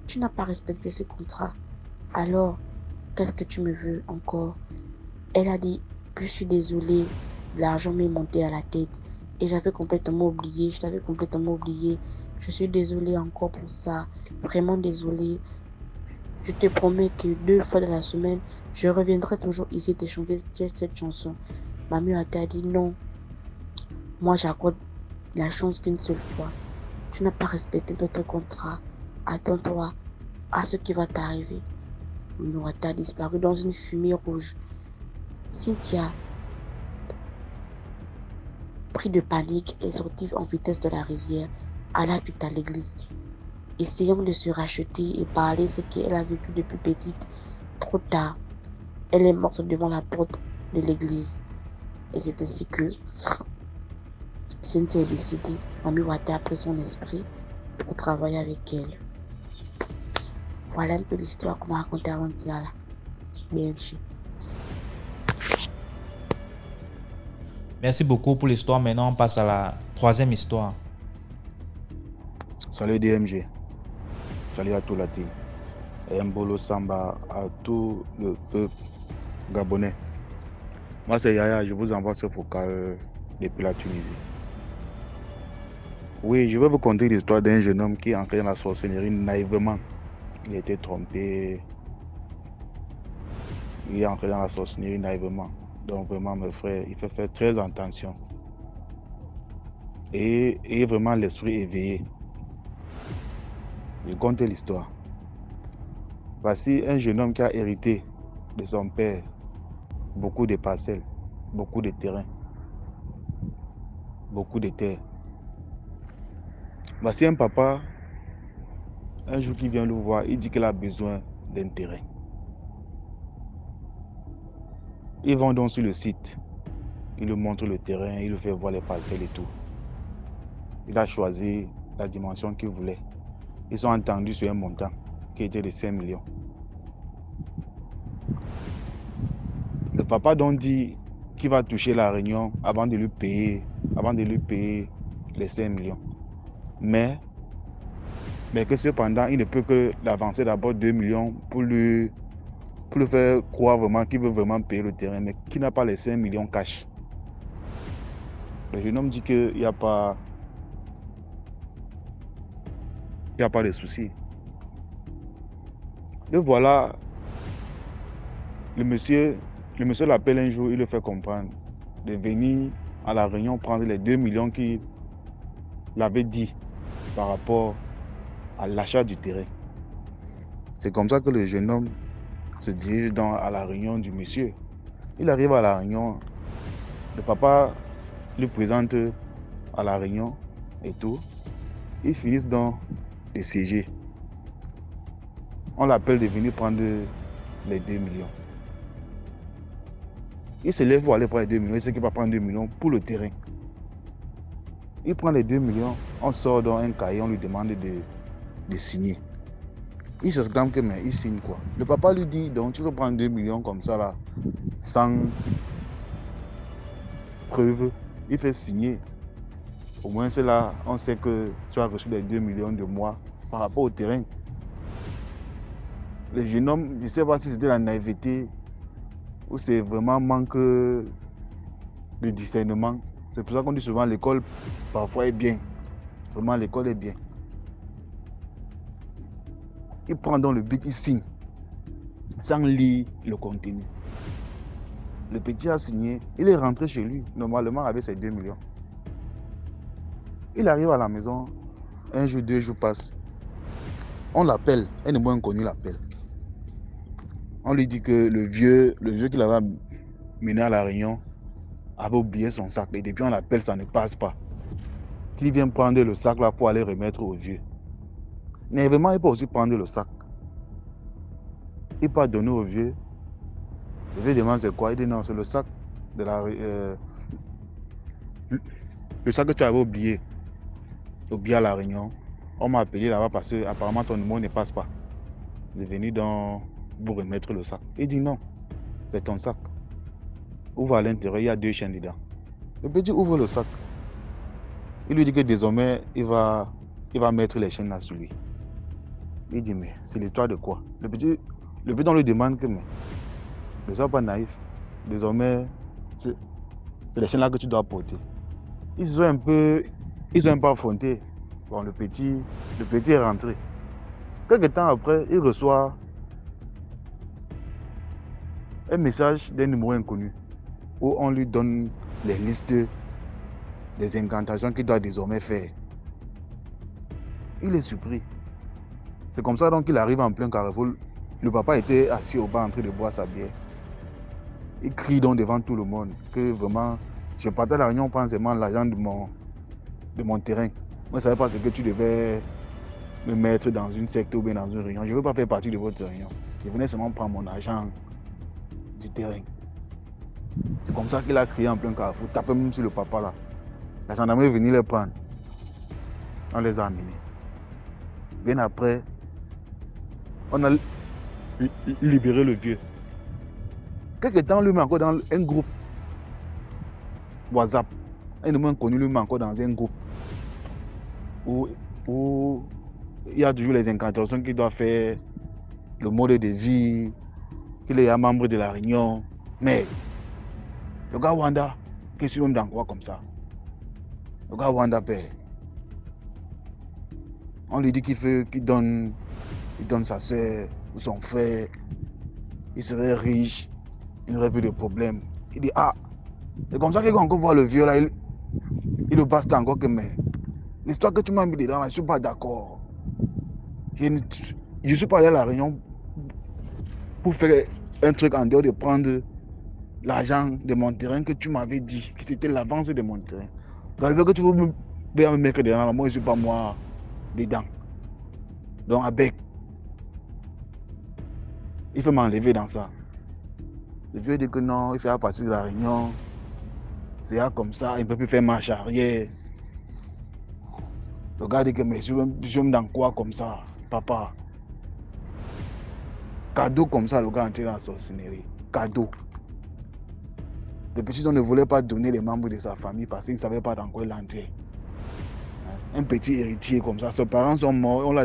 Tu n'as pas respecté ce contrat. Alors, qu'est-ce que tu me veux encore? Elle a dit, je suis désolée, l'argent m'est monté à la tête et j'avais complètement oublié, je t'avais complètement oublié. Je suis désolée encore pour ça, vraiment désolée. Je te promets que 2 fois dans la semaine, je reviendrai toujours ici te chanter cette chanson. Mami Wata a dit non. Moi, j'accorde la chance qu'une seule fois. Tu n'as pas respecté notre contrat. Attends-toi à ce qui va t'arriver. Mami Wata a disparu dans une fumée rouge. Cynthia, pris de panique, est sortie en vitesse de la rivière, alla vite à l'église. Essayant de se racheter et parler ce qu'elle a vécu depuis petite. Trop tard, elle est morte devant la porte de l'église. Et c'est ainsi que Cynthia est décédée. Mami Wata a pris son esprit pour travailler avec elle. Voilà un peu l'histoire qu'on m'a racontée avant-hier là. BMG. Merci beaucoup pour l'histoire. Maintenant, on passe à la 3e histoire. Salut DMG. Salut à tout la team. Et Mbolo Samba à tout le peuple gabonais. Moi c'est Yaya, je vous envoie ce vocal depuis la Tunisie. Oui, je vais vous conter l'histoire d'un jeune homme qui est entré dans la sorcellerie naïvement. Il a été trompé. Il est entré dans la sorcellerie naïvement. Donc vraiment mes frères, il faut faire très attention. Et vraiment l'esprit éveillé. Je compte l'histoire. Voici un jeune homme qui a hérité de son père beaucoup de parcelles, beaucoup de terrains, beaucoup de terres. Voici un papa, un jour qui vient le voir, il dit qu'il a besoin d'un terrain. Ils vont donc sur le site, il lui montre le terrain, il lui fait voir les parcelles et tout. Il a choisi la dimension qu'il voulait. Ils sont entendus sur un montant qui était de 5 millions. papa donc dit qu'il va toucher la réunion avant de lui payer les 5 millions. Mais que cependant, il ne peut que l'avancer d'abord 2 millions pour lui faire croire vraiment qu'il veut vraiment payer le terrain, mais qu'il n'a pas les 5 millions cash. Le jeune homme dit qu'il n'y a pas de souci. Le voilà, le monsieur l'appelle un jour, il le fait comprendre de venir à la réunion prendre les 2 millions qu'il avait dit par rapport à l'achat du terrain. C'est comme ça que le jeune homme se dirige à la réunion du monsieur. Il arrive à la réunion, le papa lui présente à la réunion et tout. Ils finissent donc de siéger. On l'appelle de venir prendre les 2 millions. Il se lève pour aller prendre les 2 millions. Il sait qu'il va prendre 2 millions pour le terrain. Il prend les 2 millions, on sort dans un cahier, on lui demande de signer. Il s'exclame que mais il signe quoi? Le papa lui dit donc tu veux prendre 2 millions comme ça là, sans preuve. Il fait signer. Au moins c'est là, on sait que tu as reçu les 2 millions de moi par rapport au terrain. Le jeune homme, je ne sais pas si c'était la naïveté ou c'est vraiment manque de discernement. C'est pour ça qu'on dit souvent l'école parfois est bien. Vraiment l'école est bien. Il prend donc le bic, il signe sans lire le contenu. Le petit a signé, il est rentré chez lui normalement avec ses 2 millions. Il arrive à la maison, un jour, 2 jours passent. On l'appelle, un de moins inconnu l'appelle. On lui dit que le vieux qu'il avait mené à la réunion avait oublié son sac. Et depuis on l'appelle, ça ne passe pas. Qu'il vient prendre le sac là pour aller remettre au vieux. Mais vraiment, il peut aussi prendre le sac. Il peut donner au vieux. Le vieux demande c'est quoi? Il dit non, c'est le sac de la le sac que tu avais oublié à la réunion. On m'a appelé là-bas parce que apparemment ton numéro ne passe pas. Il est venu dans vous remettre le sac. Il dit non, c'est ton sac. Ouvre à l'intérieur, il y a 2 chaînes dedans. Le petit ouvre le sac. Il lui dit que désormais, il va mettre les chaînes là sur lui. Il dit mais c'est l'histoire de quoi? Le petit on lui demande que mais ne sois pas naïf. Désormais, c'est les chaînes là que tu dois porter. Ils ont un peu affronté. Bon, le petit est rentré. Quelque temps après, il reçoit un message d'un numéro inconnu où on lui donne les listes des incantations qu'il doit désormais faire. Il est surpris. C'est comme ça donc qu'il arrive en plein carrefour. Le papa était assis au bar en train de boire sa bière. Il crie donc devant tout le monde que vraiment, je partais à la réunion, prends seulement l'argent de mon terrain. Moi, je ne savais pas ce que tu devais me mettre dans une secte ou bien dans une réunion. Je ne veux pas faire partie de votre réunion. Je venais seulement prendre mon argent du terrain. C'est comme ça qu'il a crié en plein carrefour, tapé même sur le papa là. La gendarmerie est venue les prendre. On les a amenés. Bien après, on a libéré le vieux. Quelque temps, lui met encore dans un groupe WhatsApp. Un homme inconnu lui met encore dans un groupe où il y a toujours les incantations qu'il doit faire, le mode de vie, qu'il est un membre de la réunion. Mais le gars Wanda, qu'est-ce qu'il aime dans quoi comme ça? Le gars Wanda père. On lui dit qu'il donne sa soeur ou son frère, il serait riche, il n'aurait plus de problème. Il dit ah, c'est comme ça qu'il va encore voir le vieux là, il le basta encore que mais l'histoire que tu m'as mis dedans là, je ne suis pas d'accord. Je ne suis pas allé à la réunion pour faire un truc en dehors de prendre l'argent de mon terrain que tu m'avais dit, que c'était l'avance de mon terrain. Dans le fait que tu veux me mettre dedans, moi je ne suis pas moi dedans. Donc avec, il faut m'enlever dans ça. Le vieux dit que non, il fait partie de la réunion. C'est comme ça, il ne peut plus faire marche arrière. Le gars dit que mais je me dans quoi comme ça, papa? Cadeau comme ça, le gars entré dans la sorcellerie. Cadeau. Le petit on ne voulait pas donner les membres de sa famille parce qu'il ne savait pas dans quoi il entrait. Un petit héritier comme ça, ses parents sont morts, on l'a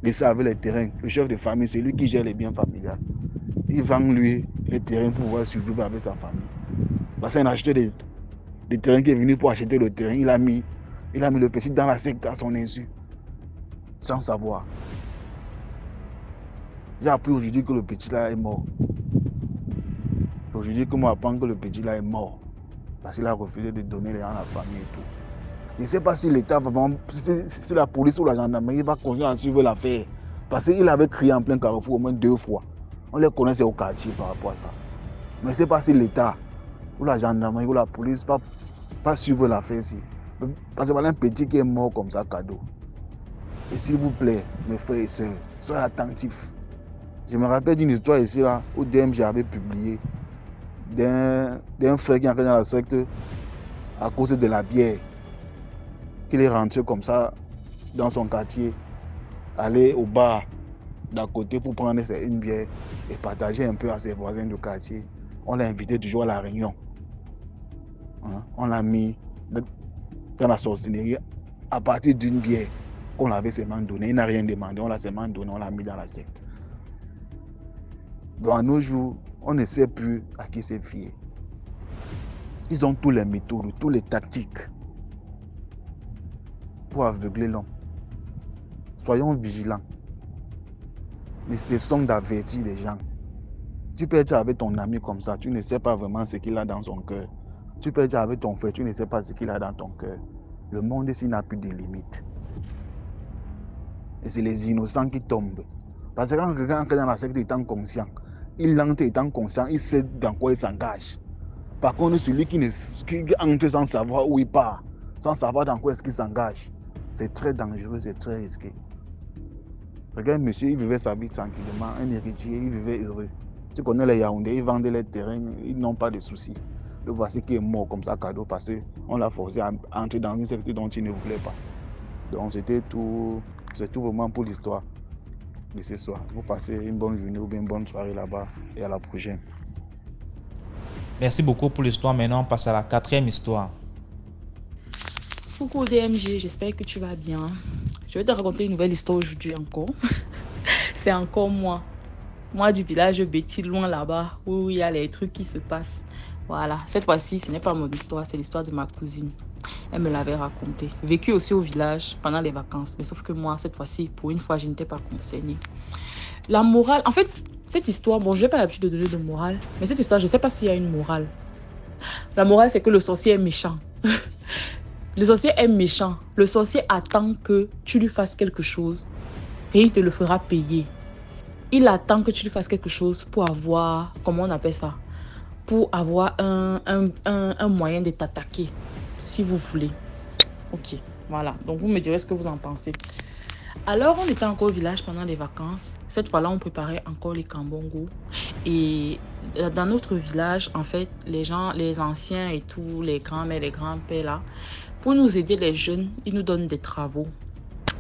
laissé avec les terrains. Le chef de famille, c'est lui qui gère les biens familiales. Il vend lui les terrains pour pouvoir survivre avec sa famille. Parce qu'il a acheté des terrains qui est venu pour acheter le terrain. Il a mis le petit dans la secte à son insu. Sans savoir. J'ai appris aujourd'hui que le petit là est mort. C'est aujourd'hui que moi j'apprends que le petit là est mort. Parce qu'il a refusé de donner les gens à la famille et tout. Je ne sais pas si l'État va vraiment, si la police ou la gendarmerie va continuer à suivre l'affaire. Parce qu'il avait crié en plein carrefour au moins 2 fois. On les connaissait au quartier par rapport à ça. Mais je ne sais pas si l'État ou la gendarmerie ou la police va pas suivre l'affaire ici. Parce que voilà un petit qui est mort comme ça, cadeau. Et s'il vous plaît, mes frères et sœurs, soyez attentifs. Je me rappelle d'une histoire ici là, où DMG avait publié d'un frère qui est entré dans la secte à cause de la bière. Qu'il est rentré comme ça dans son quartier, aller au bar d'à côté pour prendre une bière et partager un peu à ses voisins du quartier. On l'a invité toujours à la réunion. On l'a mis dans la sorcellerie à partir d'une bière qu'on l'avait seulement donnée. Il n'a rien demandé, on l'a seulement donné, on l'a mis dans la secte. Dans nos jours, on ne sait plus à qui se fier. Ils ont tous les méthodes, tous les tactiques pour aveugler l'homme. Soyons vigilants. Mais cessons d'avertir les gens. Tu peux être avec ton ami comme ça, tu ne sais pas vraiment ce qu'il a dans son cœur. Tu peux être avec ton frère, tu ne sais pas ce qu'il a dans ton cœur. Le monde ici n'a plus de limites. Et c'est les innocents qui tombent. Parce que quand quelqu'un entre dans la secte étant conscient, il entre étant conscient, il sait dans quoi il s'engage. Par contre, celui qui entre sans savoir où il part, sans savoir dans quoi est-ce qu'il s'engage, c'est très dangereux, c'est très risqué. Regarde, monsieur, il vivait sa vie tranquillement, un héritier, il vivait heureux. Tu connais les Yaoundés, ils vendaient les terrains, ils n'ont pas de soucis. Le voici qui est mort comme ça, cadeau, parce qu'on l'a forcé à entrer dans une secte dont il ne voulait pas. Donc c'était tout, c'est tout vraiment pour l'histoire de ce soir. Vous passez une bonne journée ou bien une bonne soirée là-bas et à la prochaine. Merci beaucoup pour l'histoire. Maintenant, on passe à la 4e histoire. Coucou DMG, j'espère que tu vas bien. Je vais te raconter une nouvelle histoire aujourd'hui encore. C'est encore moi. Moi du village Betty, loin là-bas, où il y a les trucs qui se passent. Voilà, cette fois-ci, ce n'est pas mon histoire, c'est l'histoire de ma cousine. Elle me l'avait raconté. Vécu aussi au village pendant les vacances. Mais sauf que moi, cette fois-ci, pour une fois, je n'étais pas concernée. La morale, en fait, cette histoire, bon, je n'ai pas l'habitude de donner de morale. Mais cette histoire, je ne sais pas s'il y a une morale. La morale, c'est que le sorcier est méchant. Le sorcier est méchant. Le sorcier attend que tu lui fasses quelque chose et il te le fera payer. Il attend que tu lui fasses quelque chose pour avoir, comment on appelle ça? Pour avoir un moyen de t'attaquer, si vous voulez. Ok, voilà. Donc, vous me direz ce que vous en pensez. Alors, on était encore au village pendant les vacances. Cette fois-là, on préparait encore les kambongo. Et dans notre village, en fait, les gens, les anciens et tous, les grands-mères, les grands-pères là, pour nous aider les jeunes, ils nous donnent des travaux.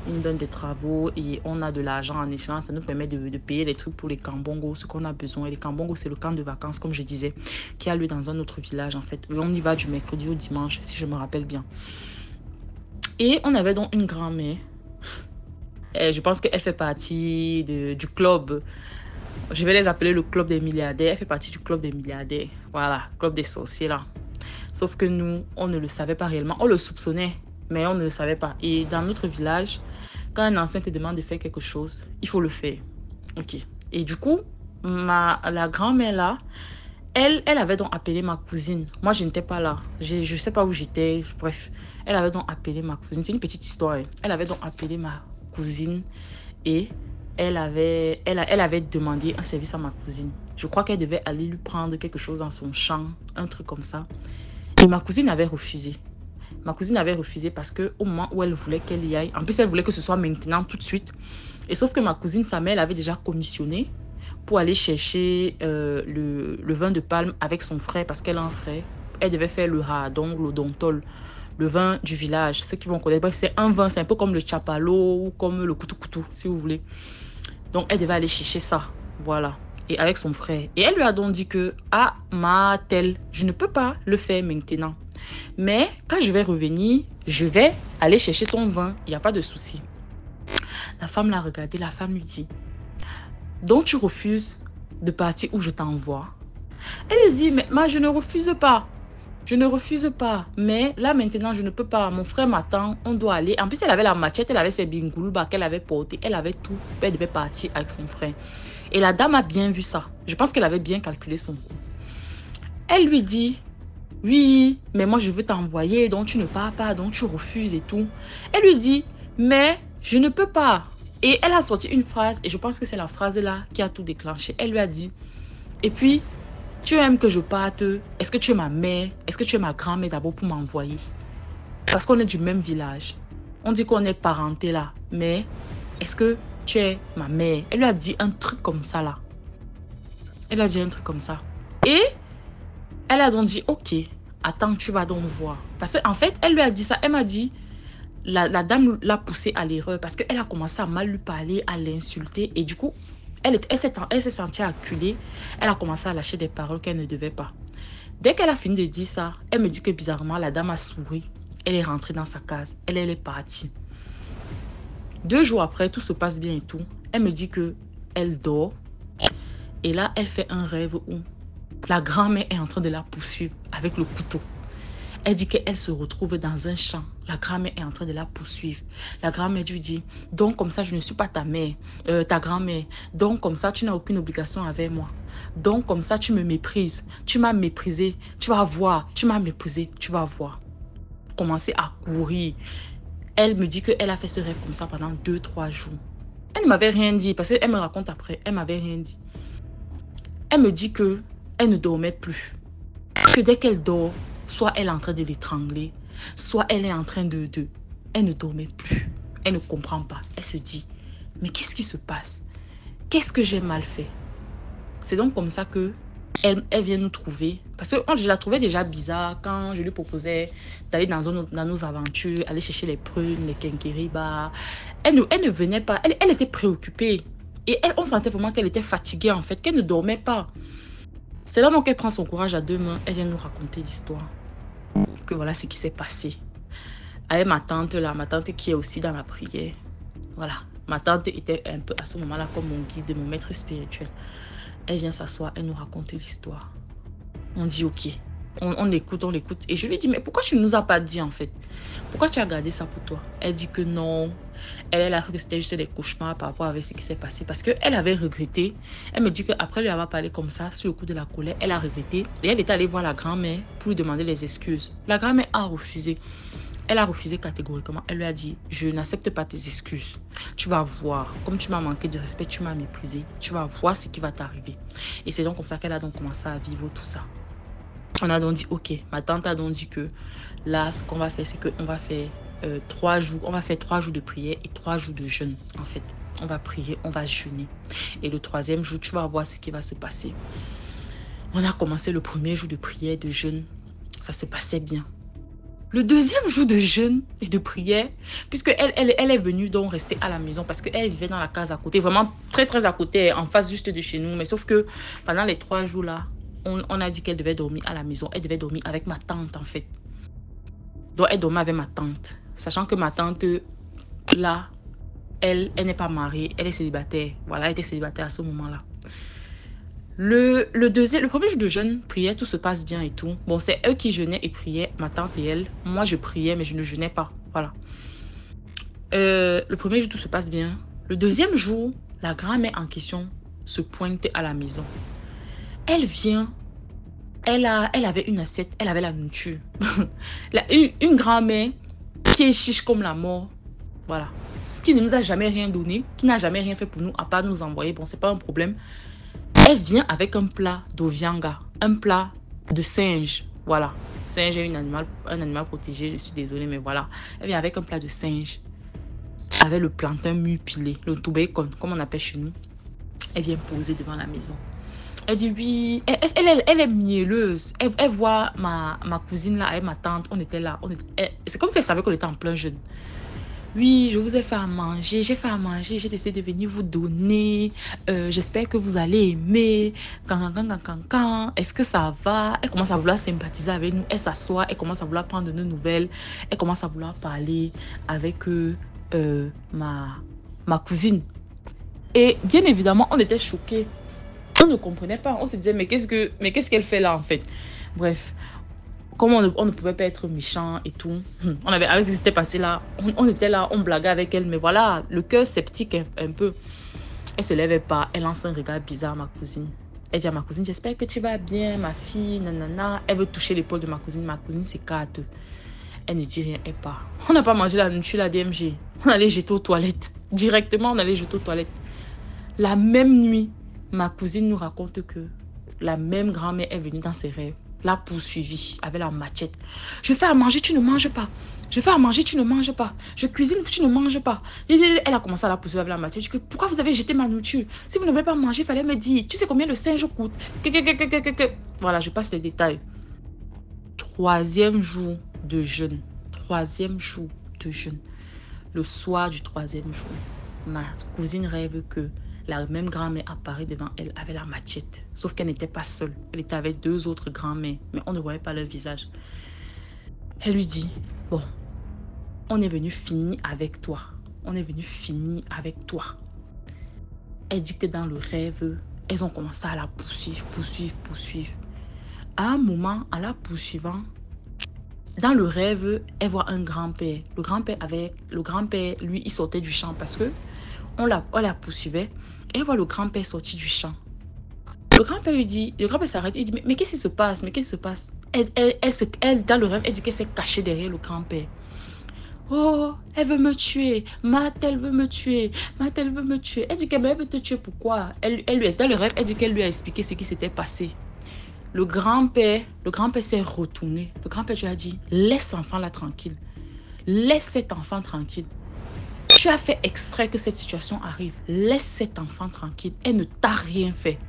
Ils nous donnent des travaux et on a de l'argent en échange. Ça nous permet de payer les trucs pour les kambongo, ce qu'on a besoin. Et les kambongo, c'est le camp de vacances, comme je disais, qui a lieu dans un autre village, en fait. On y va du mercredi au dimanche, si je me rappelle bien. Et on avait donc une grand-mère. Je pense qu'elle fait partie du club. Je vais les appeler le club des milliardaires. Elle fait partie du club des milliardaires. Voilà, club des sorciers là. Sauf que nous, on ne le savait pas réellement. On le soupçonnait, mais on ne le savait pas. Et dans notre village, quand un ancien te demande de faire quelque chose, il faut le faire. Ok. Et du coup, la grand-mère là, elle avait donc appelé ma cousine. Moi, je n'étais pas là. Je ne sais pas où j'étais. Bref, elle avait donc appelé ma cousine. C'est une petite histoire. Elle avait donc appelé ma cousine et elle avait demandé un service à ma cousine. Je crois qu'elle devait aller lui prendre quelque chose dans son champ, un truc comme ça. Et ma cousine avait refusé. Ma cousine avait refusé parce qu'au moment où elle voulait qu'elle y aille, en plus elle voulait que ce soit maintenant, tout de suite. Et sauf que ma cousine, sa mère, elle avait déjà commissionné pour aller chercher le vin de palme avec son frère, parce qu'elle a un frère. Elle devait faire le radon, l'odontol, le vin du village, ceux qui vont connaître. Bref, c'est un vin, c'est un peu comme le chapalo ou comme le koutou-koutou, si vous voulez. Donc, elle devait aller chercher ça. Voilà. et avec son frère. Et elle lui a donc dit que, ah, ma telle, je ne peux pas le faire maintenant. Mais quand je vais revenir, je vais aller chercher ton vin, il n'y a pas de souci. La femme l'a regardé, la femme lui dit, donc tu refuses de partir où je t'envoie? Elle lui dit, mais moi je ne refuse pas. Je ne refuse pas, mais là maintenant je ne peux pas. Mon frère m'attend, on doit aller. En plus elle avait la machette, elle avait ses bingoulbas qu'elle avait portées, elle avait tout. Elle devait partir avec son frère. Et la dame a bien vu ça. Je pense qu'elle avait bien calculé son coup. Elle lui dit, oui, mais moi je veux t'envoyer, donc tu ne pars pas, donc tu refuses et tout. Elle lui dit, mais je ne peux pas. Et elle a sorti une phrase, et je pense que c'est la phrase là qui a tout déclenché. Elle lui a dit, et puis, tu aimes que je parte? Est-ce que tu es ma mère? Est-ce que tu es ma grand-mère d'abord pour m'envoyer? Parce qu'on est du même village. On dit qu'on est parenté là. Mais est-ce que tu es ma mère? Elle lui a dit un truc comme ça là. Elle a dit un truc comme ça. Et elle a donc dit, ok, attends, tu vas donc voir. Parce qu'en fait, elle lui a dit ça. Elle m'a dit, la dame l'a poussée à l'erreur. Parce qu'elle a commencé à mal lui parler, à l'insulter. Et du coup, elle s'est sentie acculée. Elle a commencé à lâcher des paroles qu'elle ne devait pas. Dès qu'elle a fini de dire ça, elle me dit que bizarrement, la dame a souri. Elle est rentrée dans sa case. Elle est partie. 2 jours après, tout se passe bien et tout. Elle me dit que elle dort. Et là, elle fait un rêve où la grand-mère est en train de la poursuivre avec le couteau. Elle dit qu'elle se retrouve dans un champ. La grand-mère est en train de la poursuivre. La grand-mère lui dit, donc comme ça, je ne suis pas ta mère, ta grand-mère. Donc comme ça, tu n'as aucune obligation avec moi. Donc comme ça, tu me méprises. Tu m'as méprisé. Tu vas voir. Tu m'as méprisé. Tu vas voir. Commencer à courir. Elle me dit qu'elle a fait ce rêve comme ça pendant 2-3 jours. Elle ne m'avait rien dit parce qu'elle me raconte après. Elle ne m'avait rien dit. Elle me dit qu'elle ne dormait plus. Que dès qu'elle dort, soit elle est en train de l'étrangler, soit elle est en train de... Elle ne dormait plus. Elle ne comprend pas. Elle se dit, mais qu'est-ce qui se passe? Qu'est-ce que j'ai mal fait? C'est donc comme ça que elle vient nous trouver. Parce que je la trouvais déjà bizarre quand je lui proposais d'aller dans nos aventures, aller chercher les prunes, les kenkeriba. Elle ne venait pas. Elle était préoccupée. Et on sentait vraiment qu'elle était fatiguée en fait, qu'elle ne dormait pas. C'est là donc qu'elle prend son courage à 2 mains. Elle vient nous raconter l'histoire. Que voilà ce qui s'est passé. Avec ma tante là, ma tante qui est aussi dans la prière. Voilà. Ma tante était un peu à ce moment-là comme mon guide, mon maître spirituel. Elle vient s'asseoir, elle nous raconte l'histoire. On dit ok. On l'écoute, on l'écoute. Et je lui dis, mais pourquoi tu ne nous as pas dit en fait? Pourquoi tu as gardé ça pour toi? Elle dit que non. Elle a cru que c'était juste des cauchemars par rapport avec ce qui s'est passé. Parce qu'elle avait regretté. Elle me dit qu'après lui avoir parlé comme ça, sur le coup de la colère, elle a regretté. Et elle est allée voir la grand-mère pour lui demander les excuses. La grand-mère a refusé. Elle a refusé catégoriquement. Elle lui a dit, je n'accepte pas tes excuses. Tu vas voir, comme tu m'as manqué de respect, tu m'as méprisé. Tu vas voir ce qui va t'arriver. Et c'est donc comme ça qu'elle a donc commencé à vivre tout ça. On a donc dit, ok, ma tante a donc dit que là, ce qu'on va faire, c'est qu'on va faire 3 jours. On va faire 3 jours de prière et 3 jours de jeûne, en fait. On va prier, on va jeûner. Et le 3e jour, tu vas voir ce qui va se passer. On a commencé le 1er jour de prière, de jeûne. Ça se passait bien. Le 2e jour de jeûne et de prière, puisque elle est venue donc rester à la maison parce qu'elle vivait dans la case à côté, vraiment très très à côté, en face juste de chez nous. Mais sauf que pendant les 3 jours là, on a dit qu'elle devait dormir à la maison. Elle devait dormir avec ma tante en fait. Donc elle dormait avec ma tante. Sachant que ma tante, là, elle n'est pas mariée, elle est célibataire. Voilà, elle était célibataire à ce moment-là. Le 1er jour de jeûne, prière, tout se passe bien et tout. Bon, c'est eux qui jeûnaient et priaient, ma tante et elle. Moi, je priais, mais je ne jeûnais pas. Voilà. Le 1er jour, tout se passe bien. Le 2e jour, la grand-mère en question se pointe à la maison. Elle vient. Elle avait une assiette, elle avait la nourriture. Une grand-mère qui est chiche comme la mort. Voilà. Ce qui ne nous a jamais rien donné, qui n'a jamais rien fait pour nous, à part nous envoyer. Bon, c'est pas un problème. Elle vient avec un plat d'ovianga, un plat de singe. Voilà. Singe est un animal protégé, je suis désolée, mais voilà. Elle vient avec un plat de singe, avec le plantain mûr pilé, le tout bacon, comme on appelle chez nous. Elle vient poser devant la maison. Elle dit oui, elle est mielleuse. Elle voit ma cousine là avec ma tante, on était là. C'est comme si elle savait qu'on était en plein jeûne. oui, je vous ai fait à manger, j'ai fait à manger, j'ai décidé de venir vous donner. J'espère que vous allez aimer. Est-ce que ça va? Elle commence à vouloir sympathiser avec nous. Elle s'assoit, elle commence à vouloir prendre de nos nouvelles. Elle commence à vouloir parler avec ma cousine. Et bien évidemment, on était choqués. On ne comprenait pas. On se disait, mais qu'est-ce qu'elle fait là en fait? Bref. Comme on ne pouvait pas être méchant et tout. Avec ce qui s'était passé là, on était là, on blaguait avec elle. Mais voilà, le cœur sceptique un peu. Elle se lèvait pas. Elle lance un regard bizarre à ma cousine. Elle dit à ma cousine, j'espère que tu vas bien, ma fille, nanana. Elle veut toucher l'épaule de ma cousine. Ma cousine s'écarte. Elle ne dit rien, elle part. On n'a pas mangé la nourriture, la DMG. On allait jeter aux toilettes. Directement, on allait jeter aux toilettes. La même nuit, ma cousine nous raconte que la même grand-mère est venue dans ses rêves. L'a poursuivi avec la machette. Je fais à manger, tu ne manges pas. Je fais à manger, tu ne manges pas. Je cuisine, tu ne manges pas. Elle a commencé à la poursuivre avec la machette. Je dis, pourquoi vous avez jeté ma nourriture? Si vous ne voulez pas manger, il fallait me dire. Tu sais combien le singe coûte? Voilà, je passe les détails. Troisième jour de jeûne. Troisième jour de jeûne. Le soir du troisième jour, ma cousine rêve que la même grand-mère apparaît devant elle avec la machette. Sauf qu'elle n'était pas seule. Elle était avec deux autres grand-mères. Mais on ne voyait pas leur visage. Elle lui dit, bon, on est venu finir avec toi. On est venu finir avec toi. Elle dit que dans le rêve, elles ont commencé à la poursuivre. À un moment, en la poursuivant, dans le rêve, elle voit un grand-père. Le grand-père, lui, il sortait du champ parce que on la poursuivait. Elle voit le grand-père sortir du champ. Le grand-père s'arrête, il dit, mais qu'est-ce qui se passe? Elle, dans le rêve, elle dit qu'elle s'est cachée derrière le grand-père. Oh, elle veut me tuer. Elle veut me tuer. Elle dit qu'elle veut te tuer, pourquoi? Dans le rêve, elle dit qu'elle lui a expliqué ce qui s'était passé. Le grand-père s'est retourné. Le grand-père lui a dit, laisse l'enfant là tranquille. Laisse cet enfant tranquille. Tu as fait exprès que cette situation arrive. Laisse cet enfant tranquille. Elle ne t'a rien fait.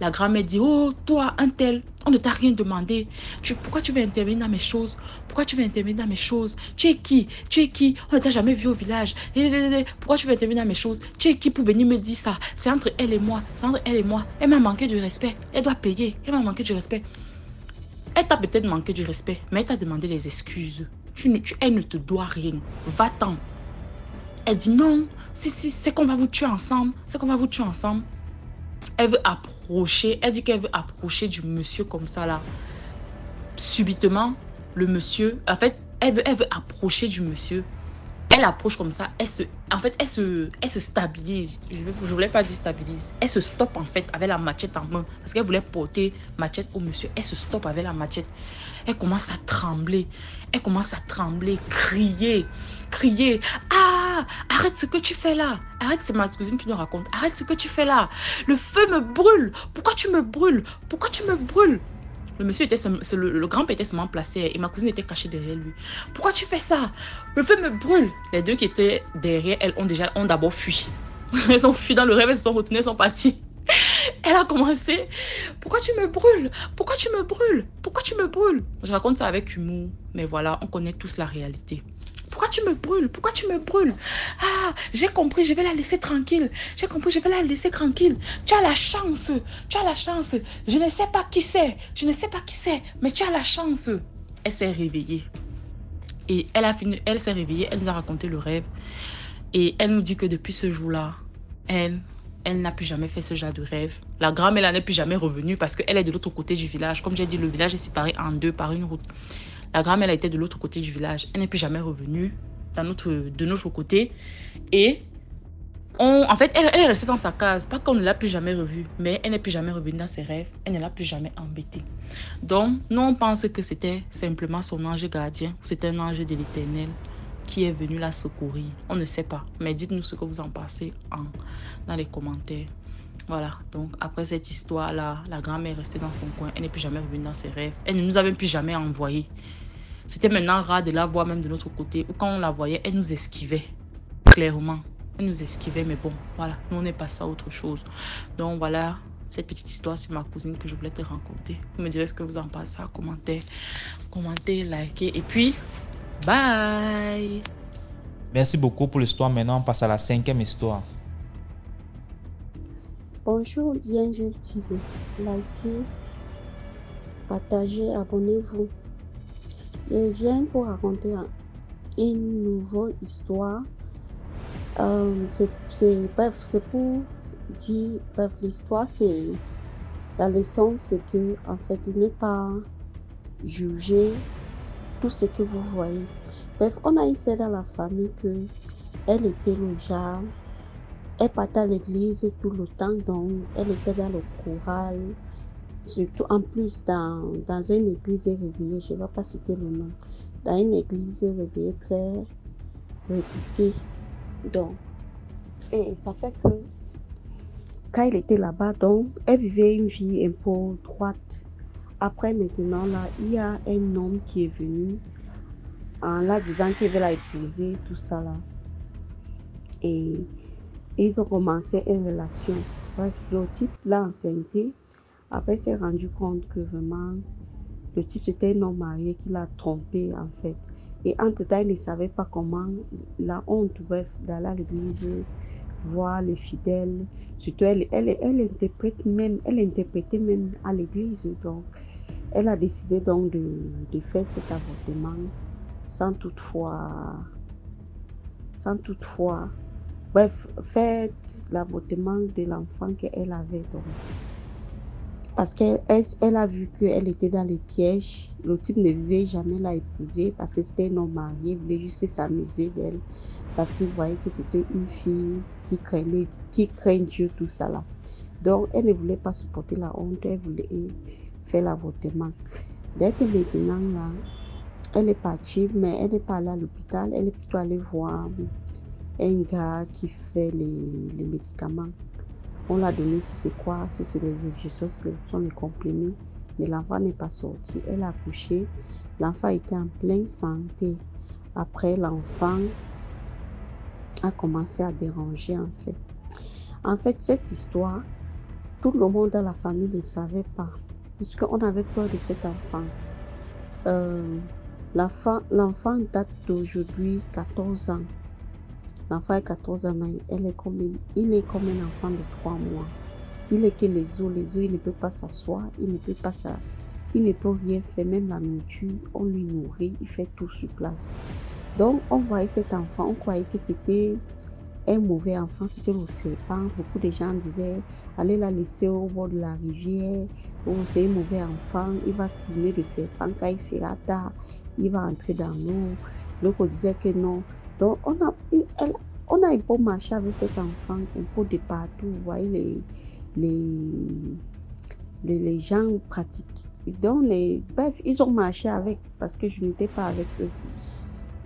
La grand-mère dit, oh, toi, un tel, on ne t'a rien demandé. Pourquoi tu veux intervenir dans mes choses? Tu es qui? On ne t'a jamais vu au village. Pourquoi tu veux intervenir dans mes choses? Tu es qui pour venir me dire ça? C'est entre elle et moi. Elle m'a manqué du respect. Elle doit payer. Elle m'a manqué du respect. Elle t'a peut-être manqué du respect, mais elle t'a demandé des excuses. Elle ne te doit rien. Va-t'en. Elle dit non, c'est qu'on va vous tuer ensemble. Elle veut approcher, elle dit qu'elle veut approcher du monsieur comme ça là. Subitement, le monsieur, en fait, elle veut approcher du monsieur. Elle approche comme ça, elle se stabilise. Je voulais pas dire stabilise. Elle se stoppe en fait avec la machette en main. Parce qu'elle voulait porter machette au monsieur. Elle se stoppe avec la machette. Elle commence à trembler. Crier. Ah, arrête ce que tu fais là. Arrête, c'est ma cousine qui nous raconte. Arrête ce que tu fais là. Le feu me brûle. Pourquoi tu me brûles? Le grand-père était seulement placé et ma cousine était cachée derrière lui. Pourquoi tu fais ça? Le feu me brûle. Les deux qui étaient derrière elle ont d'abord fui. Elles ont fui dans le rêve, elles se sont retournées, elles sont parties. Elle a commencé. Pourquoi tu me brûles? Je raconte ça avec humour, mais voilà, on connaît tous la réalité. Pourquoi tu me brûles? Ah, j'ai compris, je vais la laisser tranquille. Tu as la chance. Je ne sais pas qui c'est, mais tu as la chance. Elle s'est réveillée. Et elle s'est réveillée, elle nous a raconté le rêve. Et elle nous dit que depuis ce jour-là, elle n'a plus jamais fait ce genre de rêve. La grand-mère n'est plus jamais revenue parce qu'elle est de l'autre côté du village. Comme j'ai dit, le village est séparé en deux par une route. La grand-mère était de l'autre côté du village. Elle n'est plus jamais revenue de notre côté. Et en fait, elle est restée dans sa case. Pas qu'on ne l'a plus jamais revue, mais elle n'est plus jamais revenue dans ses rêves. Elle ne l'a plus jamais embêtée. Donc, nous, on pense que c'était simplement son ange gardien. C'était un ange de l'Éternel qui est venu la secourir. On ne sait pas. Mais dites-nous ce que vous en pensez dans les commentaires. Voilà, donc après cette histoire-là, la grand-mère est restée dans son coin. Elle n'est plus jamais revenue dans ses rêves. Elle ne nous avait plus jamais envoyé. C'était maintenant rare de la voir même de notre côté. Ou quand on la voyait, elle nous esquivait. Clairement. Elle nous esquivait, mais bon, voilà. Nous, on est passé à autre chose. Donc voilà, cette petite histoire sur ma cousine que je voulais te raconter. Vous me direz ce que vous en pensez en commentaire. Commentez, likez. Et puis, bye! Merci beaucoup pour l'histoire. Maintenant, on passe à la 5e histoire. Bonjour, Bienvenue TV. Likez, partagez, abonnez-vous. Je viens pour raconter une nouvelle histoire. Bref, c'est pour dire, bref, l'histoire, c'est la leçon, c'est que en fait, il n'est pas juger tout ce que vous voyez. Bref, on a essayé dans la famille que elle était le genre, elle partait à l'église tout le temps, donc elle était dans le choral, surtout en plus dans une église réveillée, je ne vais pas citer le nom, dans une église réveillée très réputée. Donc, et ça fait que quand elle était là-bas, donc elle vivait une vie un peu droite. Après maintenant, là, il y a un homme qui est venu en la disant qu'il veut la épouser, tout ça là. Et ils ont commencé une relation. Bref, le type l'a enceinté. Après, s'est rendu compte que vraiment, le type c'était un homme marié qui l'a trompé en fait. Et entre-temps, il ne savait pas comment, la honte, bref, d'aller à l'église, voir les fidèles. Surtout, elle interprétait même à l'église. Donc, elle a décidé donc de faire cet avortement sans toutefois, bref, faire l'avortement de l'enfant qu'elle avait donc. Parce qu'elle a vu qu'elle était dans les pièges. Le type ne devait jamais la épouser parce que c'était un homme marié, il voulait juste s'amuser d'elle. Parce qu'il voyait que c'était une fille qui craint Dieu, tout ça là. Donc, elle ne voulait pas supporter la honte, elle voulait faire l'avortement. Dès que maintenant là, elle est partie, mais elle n'est pas allée à l'hôpital, elle est plutôt allée voir un gars qui fait les médicaments. On l'a donné, si c'est quoi, si c'est les injections, si ce sont les comprimés, mais l'enfant n'est pas sorti. Elle a accouché, l'enfant était en pleine santé. Après, l'enfant a commencé à déranger en fait. En fait, cette histoire, tout le monde dans la famille ne savait pas, puisqu'on avait peur de cet enfant. L'enfant date d'aujourd'hui 14 ans. L'enfant a 14 ans, mais il est comme un enfant de 3 mois. Il est que les os, il ne peut pas s'asseoir, il ne peut rien faire, même la nourriture, on lui nourrit, il fait tout sur place. Donc, on voyait cet enfant, on croyait que c'était un mauvais enfant, c'était le serpent. Beaucoup de gens disaient, allez la laisser au bord de la rivière, oh, c'est un mauvais enfant, il va tourner le serpent, quand il fera tard, il va entrer dans l'eau. L'autre disait que non. Donc, on a un peu marché avec cet enfant, un peu de partout. Vous voyez, les gens pratiquent. Donc, bref, ils ont marché avec, parce que je n'étais pas avec eux.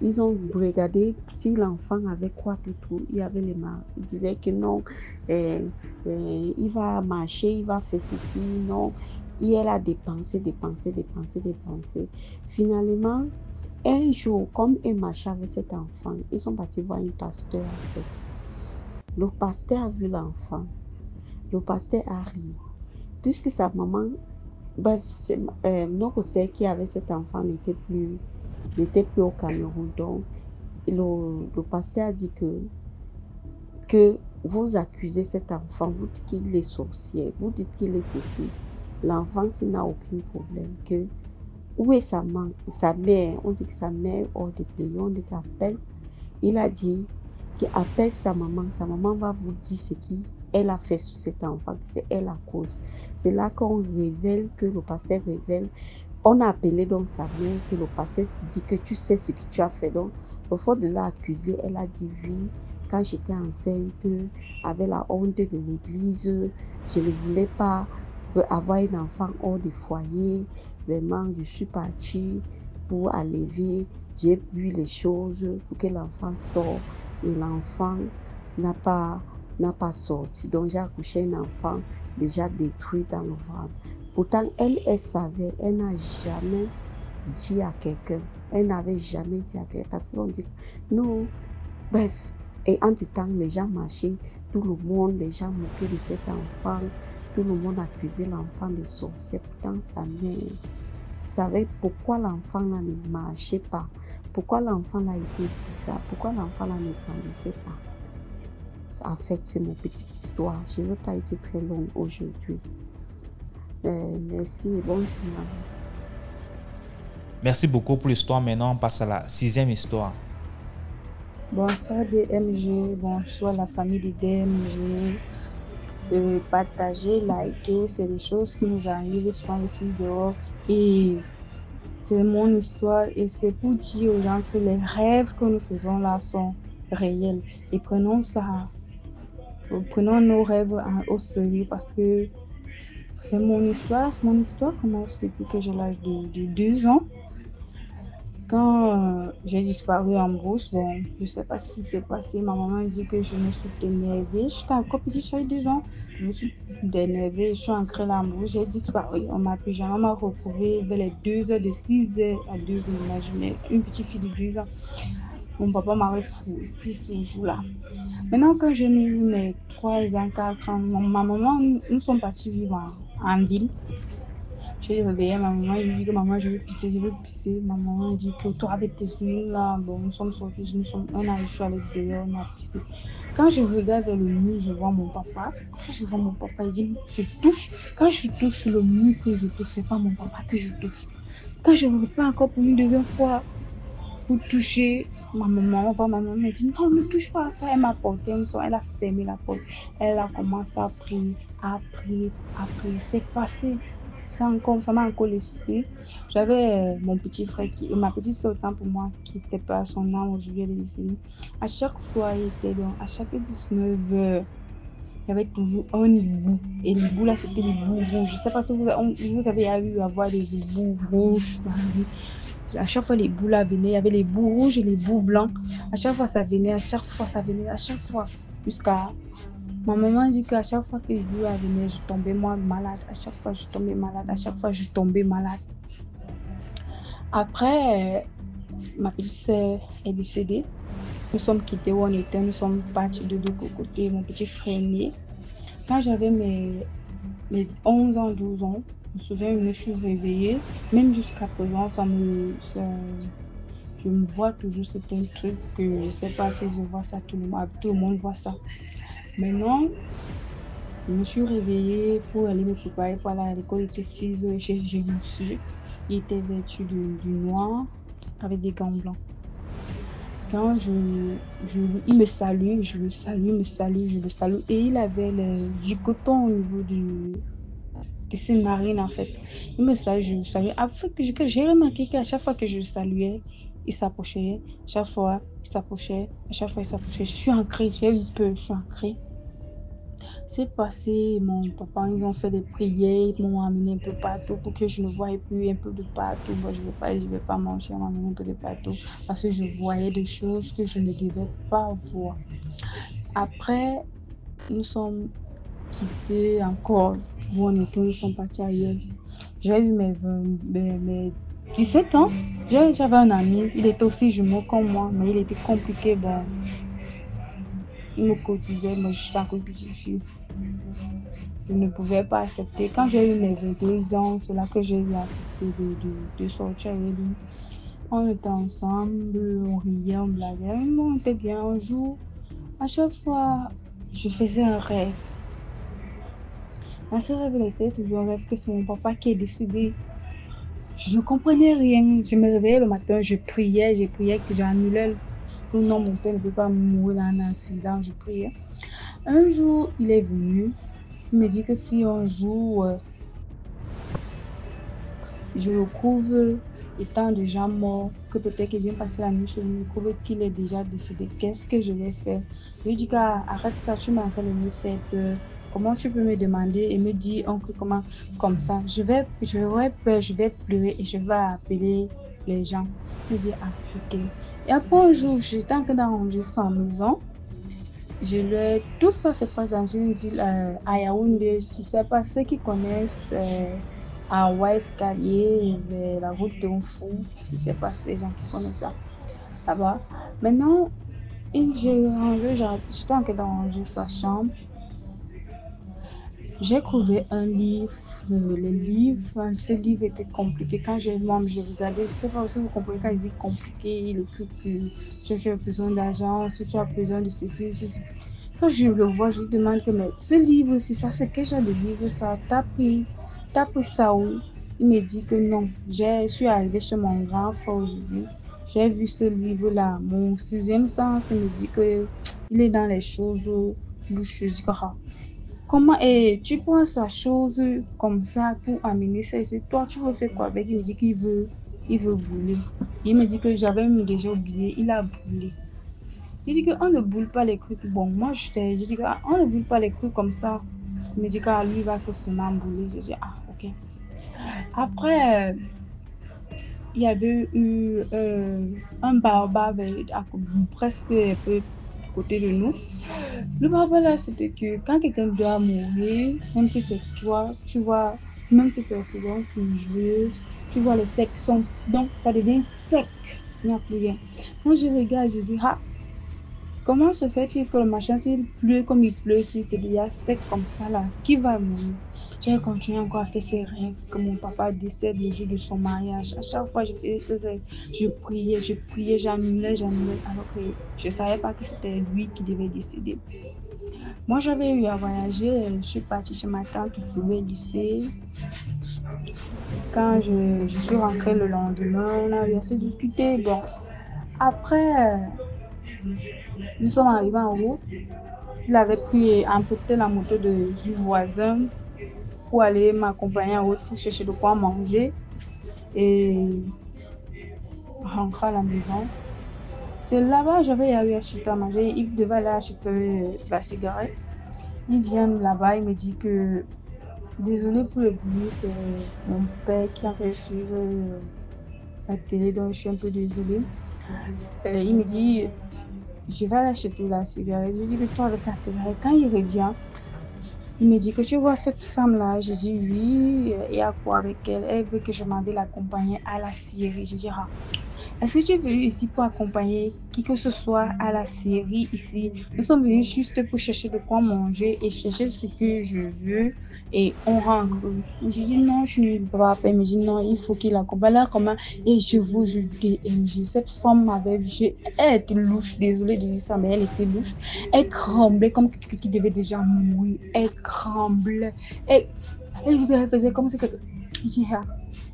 Ils ont regardé si l'enfant avait quoi, tout. Il y avait les marques. Ils disaient que non, il va marcher, il va faire ceci, non. Et elle a dépensé. Finalement, un jour, comme elle marchait avec cet enfant, ils sont partis voir un pasteur en fait. Le pasteur a vu l'enfant. Le pasteur a ri. Puisque sa maman, bref, notre sœur qui avait cet enfant n'était plus au Cameroun. Donc, le pasteur a dit que vous accusez cet enfant, vous dites qu'il est sorcier, vous dites qu'il est ceci. L'enfant, s'il n'a aucun problème, que où est sa mère? On dit que sa mère hors de pays, on dit qu'appelle. Il a dit qu'il appelle sa maman va vous dire ce qu'elle a fait sur cet enfant, que c'est elle la cause. C'est là qu'on révèle, que le pasteur révèle. On a appelé donc sa mère, que le pasteur dit que tu sais ce que tu as fait. Donc, au fond de l'accuser, elle a dit oui, quand j'étais enceinte, avec la honte de l'église, je ne voulais pas avoir un enfant hors du foyer. Vraiment, je suis partie pour aller, j'ai vu les choses pour que l'enfant sorte et l'enfant n'a pas sorti. Donc, j'ai accouché un enfant déjà détruit dans le ventre. Pourtant, elle savait, elle n'a jamais dit à quelqu'un. Elle n'avait jamais dit à quelqu'un parce qu'on dit non. Bref, et en temps, les gens marchaient, tout le monde, les gens moquaient de cet enfant. Tout le monde accusait l'enfant de sorcier. Pourtant, sa mère savait pourquoi l'enfant ne marchait pas. pourquoi l'enfant là était bizarre, pourquoi l'enfant là ne grandissait pas. En fait, c'est mon petite histoire. Je ne veux pas être très longue aujourd'hui. Merci et bonne journée. Merci beaucoup pour l'histoire. Maintenant, on passe à la 6e histoire. Bonsoir DMG, bonsoir la famille de DMG. Partager, liker, c'est des choses qui nous arrivent souvent ici dehors. Et c'est mon histoire et c'est pour dire aux gens que les rêves que nous faisons là sont réels. Et prenons nos rêves au sérieux parce que c'est mon histoire. Mon histoire commence depuis que j'ai l'âge de 2 ans. Quand j'ai disparu en brousse, bon, je ne sais pas ce qui s'est passé. Ma maman dit que je me suis énervée. J'étais encore petite, j'avais 2 ans. Je me suis énervée, je suis entrée là en brousse, j'ai disparu. On m'a pyjama m'a retrouvée vers les 2 heures, de 6 heures à 2 heures. Imaginez, une petite fille de 2 ans. Mon papa m'avait foutu ce jour-là. Maintenant, quand j'ai eu mes 3 ans, 4 ans, ma maman, nous sommes partis vivre en ville. Je suis réveillée, ma maman, elle dit que maman, je veux pisser, je veux pisser. Ma maman dit que toi, avec tes yeux là, bon, nous sommes sortis, on a réussi à aller dehors, on a pissé. Quand je regarde vers le mur, je vois mon papa. Quand je vois mon papa, il dit, je touche. Quand je touche le mur que je touche, c'est pas mon papa que je touche. Quand je repars encore pour une deuxième fois pour toucher ma maman m'a dit, non, ne touche pas à ça. Elle m'a porté un son, elle a fermé la porte. Elle a commencé à prier, à prier, à prier. C'est passé. Ça m'a encore l'esprit. J'avais mon petit frère et ma petite soeur autant pour moi qui était pas à son âme aujourd'hui, elle est décédée. À chaque fois, il était donc, à chaque 19 heures, il y avait toujours un hibou. Et l'hibou là, c'était l'hibou rouge. Je sais pas si vous avez eu à voir des hiboux rouges. À chaque fois, les bouts là venaient. Il y avait les bouts rouges et les bouts blancs. À chaque fois, ça venait. À chaque fois, ça venait. À chaque fois. Jusqu'à... Ma maman dit qu'à chaque fois que les bouts là venaient, je tombais moi malade. À chaque fois, je tombais malade. À chaque fois, je tombais malade. Après, ma petite soeur est décédée. Nous sommes quittés où on était. Nous sommes partis de deux côtés. Mon petit frère est né. Quand j'avais mes 11 ans, 12 ans, je me souviens, je me suis réveillée. Même jusqu'à présent, je me vois toujours. C'est un truc que je ne sais pas si je vois ça, tout le monde voit ça. Maintenant, je me suis réveillée pour aller me préparer pour aller à l'école. Il était 6 heures. J'ai vu dessus. Il était vêtu du noir avec des gants blancs. Quand il me salue, je le salue, il me salue, je le salue. Et il avait du coton au niveau de ses narines en fait. Il me salue, je le salue. Après que j'ai remarqué qu'à chaque fois que je le saluais, il s'approchait. Chaque fois, il s'approchait. À chaque fois, il s'approchait. Je suis ancrée, j'ai eu peur, je suis ancrée. C'est passé, mon papa, ils ont fait des prières, ils m'ont amené un peu partout pour que je ne voyais plus un peu de partout. Moi, je vais pas manger, ils m'ont amené un peu de partout parce que je voyais des choses que je ne devais pas voir. Après, nous sommes quittés encore. Où on était, nous sommes partis ailleurs. J'ai eu mes 17 ans. J'avais un ami, il était aussi jumeau comme moi, mais il était compliqué. Bon, il me cotisait, moi j'étais encore une petite fille. Je ne pouvais pas accepter. Quand j'ai eu mes 22 ans, c'est là que j'ai eu accepté de sortir avec lui. On était ensemble, on riait, on blaguait, on était bien un jour. À chaque fois, je faisais un rêve. Dans ce rêve, il faisait toujours un rêve que c'est mon papa qui est décédé. Je ne comprenais rien. Je me réveillais le matin, je priais que j'annulais. Que non, mon père ne peut pas mourir dans un accident, je priais. Un jour, il est venu. Il me dit que si un jour, je le trouve étant déjà mort, que peut-être qu'il vient passer la nuit sur lui, je trouve qu'il est déjà décédé, qu'est-ce que je vais faire? Je lui dis arrête ça, tu m'as en train de me faire peur. Comment tu peux me demander et me dire oncle comment comme ça? J'aurais peur, je vais pleurer et je vais appeler les gens. Je dis ok. Et après un jour, j'étais en train d'arranger sa maison. Tout ça se passe dans une ville à Yaoundé. Je ne sais pas ceux qui connaissent à Ouest-Calier, vers la route de Mfou. Je ne sais pas ces gens qui connaissent ça là-bas. Maintenant, j'étais en train d'arranger sa chambre. J'ai trouvé un livre, ce livre était compliqué. Quand je regardais, je sais pas si vous comprenez quand je dis compliqué, le truc que si tu as besoin d'argent, si tu as besoin de ceci. Quand je le vois, je lui demande que, mais ce livre, c'est ça, c'est quel genre de livre ça? T'as pris ça où? Il me dit que non. Je suis arrivée chez mon grand frère aujourd'hui. J'ai vu ce livre-là. Mon sixième sens me dit que il est dans les choses louches. Je dis que, ah, comment tu prends sa chose comme ça pour amener ça ici? Toi, tu veux faire quoi avec? Il me dit il veut brûler. Il me dit que j'avais même déjà oublié. Il a brûlé. Il dit qu'on ne brûle pas les trucs. Bon, moi, je dis qu'on ne brûle pas les trucs comme ça. Il me dit que lui, il va que seulement brûler. Je dis, ah, ok. Après, il y avait eu un barbare presque un peu à côté de nous. Le barbare là, c'était que quand quelqu'un doit mourir, même si c'est toi, tu vois, même si c'est l'accident pluvieuse, tu vois les secs sont, donc ça devient sec, il n'y a plus rien. Quand je regarde, je dis, ah, comment se fait-il que le machin, s'il pleut comme il pleut, si c'est déjà sec comme ça là, qui va mourir? J'ai continué encore à faire ces rêves que mon papa décède le jour de son mariage. À chaque fois, je faisais ces rêves. Je priais, j'annulais, alors que je ne savais pas que c'était lui qui devait décéder. Moi, j'avais eu à voyager. Je suis partie chez ma tante au lycée. Quand je suis rentrée le lendemain, on a eu à se discuter. Bon, après, nous sommes arrivés en route. Il avait pris emprunté la moto du voisin pour aller m'accompagner en route pour chercher de quoi manger et rentrer à la maison. C'est là-bas j'avais eu acheté à manger. Il devait aller acheter la cigarette. Il vient là-bas, il me dit que désolé pour le bruit, c'est mon père qui a reçu la télé, donc je suis un peu désolée. Il me dit, je vais aller acheter la cigarette. Je lui dis que toi, avec la cigarette, quand il revient, il me dit que tu vois cette femme-là. Je dis oui, et à quoi avec elle? Elle veut que je m'en vais l'accompagner à la Syrie. Je dis, ah, est-ce que tu es venu ici pour accompagner qui que ce soit à la Syrie ici? Nous sommes venus juste pour chercher de quoi manger et chercher ce que je veux et on rentre. Je dis non, je ne peux pas. Il me dit non, il faut qu'il accompagne. Là, comment? Et je vous jure, DMG, cette femme m'avait vu. Elle était louche, désolée de dire ça, mais elle était louche. Elle tremblait comme quelqu'un qui devait déjà mourir. Elle tremblait. Elle faisait comme si quelqu'un.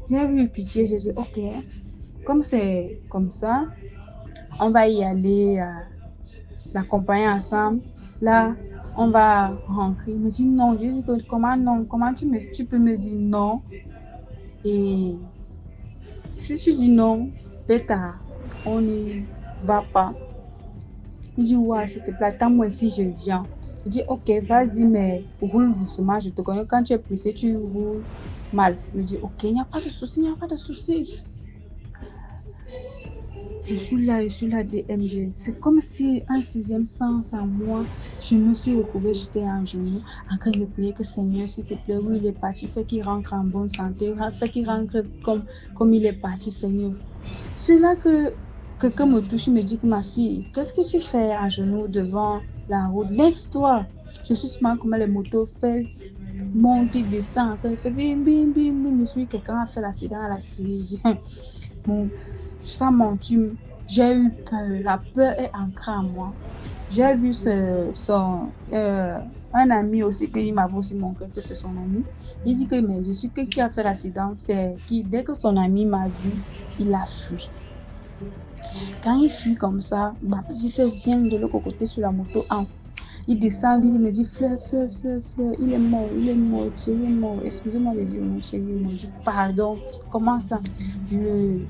J'ai vu pitié, j'ai dit ok. Comme c'est comme ça, on va y aller l'accompagner ensemble. Là, on va rentrer. Il me dit non. Je dis que comment non? Comment tu peux me dire non? Et si tu dis non, peut-être on n'y va pas. Il me dit ouais, s'il te plaît, attends-moi ici, je viens. Je dis ok, vas-y, mais roule doucement. Je te connais, quand tu es pressé, tu roules mal. Il me dit ok, il n'y a pas de souci, il n'y a pas de souci. Je suis là, DMG. C'est comme si un sixième sens en moi, je me suis retrouvée, j'étais en genoux, en train de prier que Seigneur, s'il te plaît, oui, il est parti, fais qu'il rentre en bonne santé, fais qu'il rentre comme il est parti, Seigneur. C'est là que quelqu'un me touche, me dit que ma fille, qu'est-ce que tu fais en genoux devant la route? Lève-toi. Je suis souvent comme les motos, fait monter, descend, fait bim, bim, bim, bim. Je suis quelqu'un a fait l'accident à la Syrie. Bon, sans mentir, j'ai eu peur. La peur est ancrée en moi. J'ai vu un ami aussi, qu'il m'avait aussi montré que c'est son ami. Il dit que mais je suis quelqu'un qui a fait l'accident. C'est qui, dès que son ami m'a vu, il a fui. Quand il fuit comme ça, ma petite soeur vient de l'autre côté sur la moto. Il descend, il me dit Fleur, il est mort, chérie est mort. Excusez-moi de dire mon chéri, il me dit pardon. Comment ça?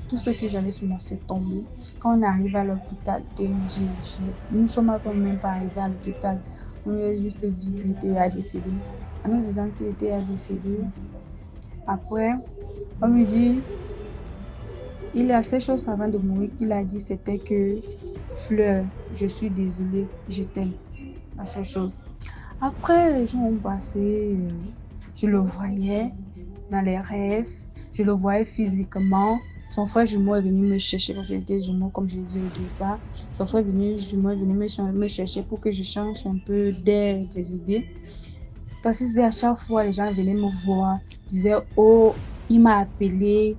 Tout ce que j'avais sur moi s'est tombé. Quand on arrive à l'hôpital, nous ne sommes même pas arrivés à l'hôpital. On lui a juste dit qu'il était décédé. En nous disant qu'il était décédé, après, on lui dit il a ces choses avant de mourir qu'il a dit, c'était que Fleur, je suis désolée, je t'aime. À ces choses. Après, les gens ont passé, je le voyais dans les rêves, je le voyais physiquement. Son frère jumeau est venu me chercher parce qu'il était jumeau, comme je l'ai dit au départ. Son frère jumeau est venu me chercher pour que je change un peu des idées. Parce que c'était à chaque fois, les gens venaient me voir, disaient, oh, il m'a appelé,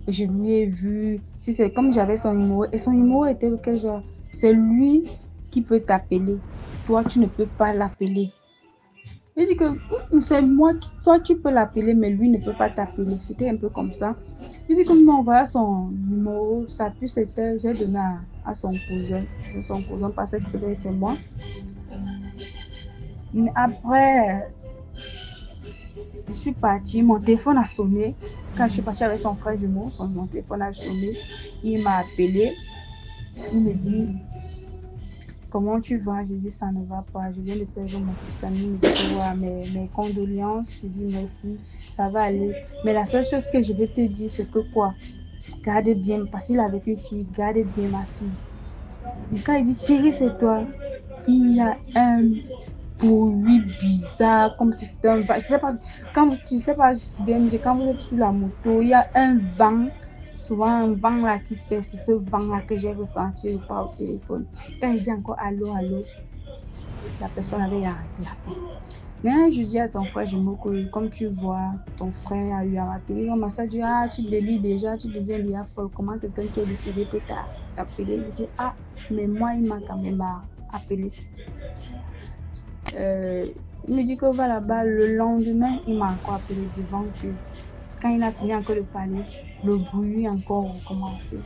je lui ai vu. Si c'est comme j'avais son numéro, et son numéro était lequel genre, c'est lui qui peut t'appeler. Toi, tu ne peux pas l'appeler. Il dit que c'est moi, toi tu peux l'appeler, mais lui ne peut pas t'appeler. C'était un peu comme ça. Il dit que non, voilà son numéro, sa puce était, j'ai donné à son cousin. Son cousin pensait que peut-être c'est moi. Après, je suis partie, mon téléphone a sonné. Quand je suis partie avec son frère jumeau, mon téléphone a sonné. Il m'a appelé. Il me dit, comment tu vas? Je dis, ça ne va pas. Je viens de perdre mon petit ami. Il me dit, ouais, mes condoléances. Je dis, merci, ça va aller. Mais la seule chose que je veux te dire, c'est que quoi? Garde bien, parce qu'il est avec une fille, garde bien ma fille. Et quand il dit, Thierry, c'est toi, il y a un bruit bizarre, comme si c'était un vent. Je sais pas, quand vous êtes sur la moto, il y a un vent, souvent un vent là qui fait, c'est ce vent là que j'ai ressenti par au téléphone. Quand il dit encore allô, allô, la personne avait arrêté l'appel. Mais je dis à son frère, je me dis, comme tu vois, ton frère a eu à m'appeler. On m'a dit, ah, tu délies déjà, tu deviens déjà folle. Comment quelqu'un qui est décédé peut t'appeler? Je dis, ah, mais moi, il m'a quand même appelé. Il me dit que va là-bas. Le lendemain, il m'a encore appelé devant que quand il a fini encore de parler, le bruit a encore recommencé.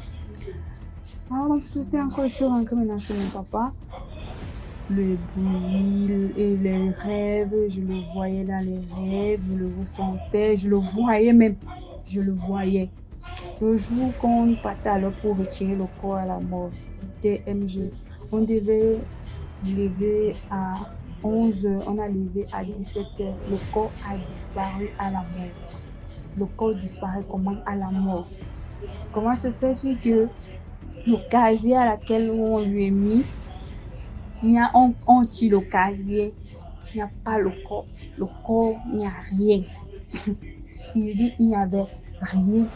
Alors, c'était encore, je suis rentrée maintenant chez mon papa. Le bruit et les rêves, je le voyais dans les rêves, je le ressentais, je le voyais même, je le voyais. Le jour qu'on partait alors pour retirer le corps à la mort, DMG, on devait lever à 11h, on a levé à 17h, le corps a disparu à la mort. Le corps disparaît comment à la mort? Comment se fait-il que le casier à laquelle on lui est mis, on tire le casier, il n'y a pas le corps, il n'y a rien. Il dit il n'y avait rien.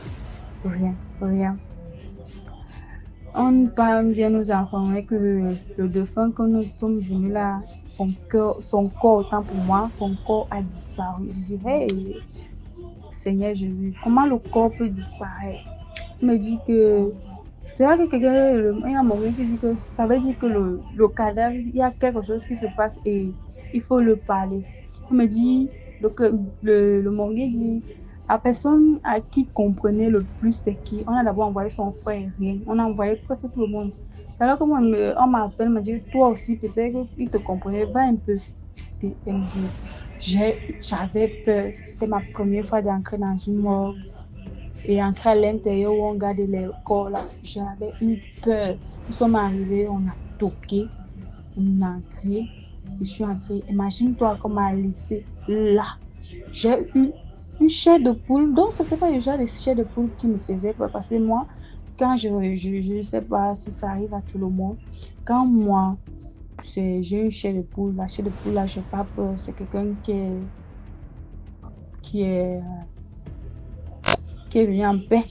On vient nous informer que le défunt que nous sommes venus là, son corps, autant pour moi, son corps a disparu. Je dis, hey, Seigneur Jésus, comment le corps peut disparaître? Il me dit que c'est là que quelqu'un, il y a un moment qui dit que ça veut dire que le cadavre, il y a quelque chose qui se passe et il faut le parler. Il me dit, le Morgue dit, la personne à qui comprenait le plus c'est qui. On a d'abord envoyé son frère, rien. On a envoyé presque tout le monde. Alors que moi, on m'appelle, me dit, toi aussi, peut-être qu'il te comprenait, va un peu. J'avais peur. C'était ma première fois d'entrer dans une morgue. Et entrer à l'intérieur où on garde les corps là, j'avais eu peur. Nous sommes arrivés, on a toqué, on a entré, je suis entrée. Imagine-toi comment m'a laissé là. J'ai eu une chair de poule, donc c'était pas le genre de chair de poule qui me faisait peur. Parce que moi, quand je ne sais pas si ça arrive à tout le monde, quand moi, j'ai une chair de poule, la chair de poule là, j'ai pas peur. C'est quelqu'un qui est venu en paix.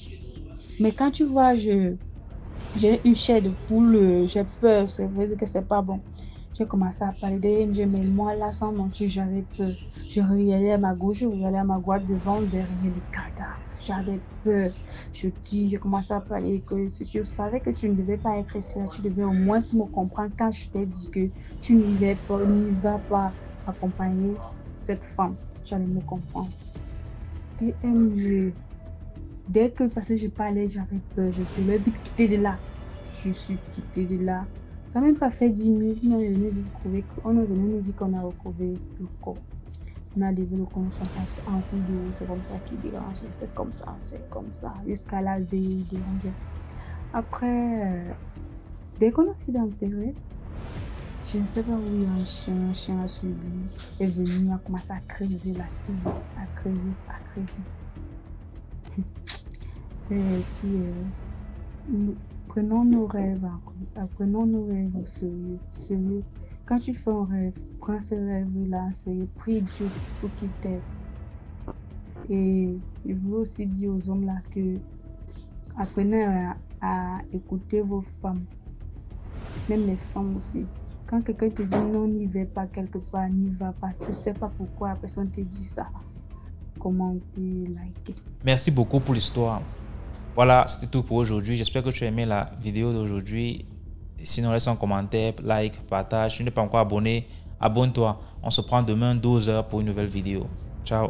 Mais quand tu vois, j'ai une chair de poule, j'ai peur, c'est vrai que c'est pas bon. J'ai commencé à parler d'elle, mais moi là, sans mentir, j'avais peur. Je regardais à ma gauche, je regardais à ma droite, devant, derrière les cadavres. J'avais peur. J'ai commencé à parler que je savais que tu ne devais pas être ici là, tu devais au moins me comprendre quand je t'ai dit que tu n'y vas pas accompagner cette femme. Tu allais me comprendre. DMG. Dès que, parce que je parlais, j'avais peur, je suis vite quitter de là. Je suis quittée de là. Ça n'a même pas fait 10 minutes, on est venu nous dire qu'on a retrouvé le corps. On a levé le corps, on s'en passe en roue de, c'est comme ça qui dérange, c'est comme ça, jusqu'à la déranger. Après, dès qu'on a fini d'enterrer, je ne sais pas où il y a un chien a suivi, est venu, a commencé à creuser la terre, à creuser. Prenons nos rêves au sérieux. Quand tu fais un rêve, prends ce rêve-là en sérieux, prie Dieu pour qu'il t'aide. Et je veux aussi dire aux hommes là que apprenez à écouter vos femmes, même les femmes aussi. Quand quelqu'un te dit non, n'y va pas quelque part, n'y va pas, tu ne sais pas pourquoi la personne te dit ça. Commenter, liker. Merci beaucoup pour l'histoire. Voilà, c'était tout pour aujourd'hui. J'espère que tu as aimé la vidéo d'aujourd'hui. Sinon, laisse un commentaire, like, partage. Si tu n'es pas encore abonné, abonne-toi. On se prend demain 12h pour une nouvelle vidéo. Ciao.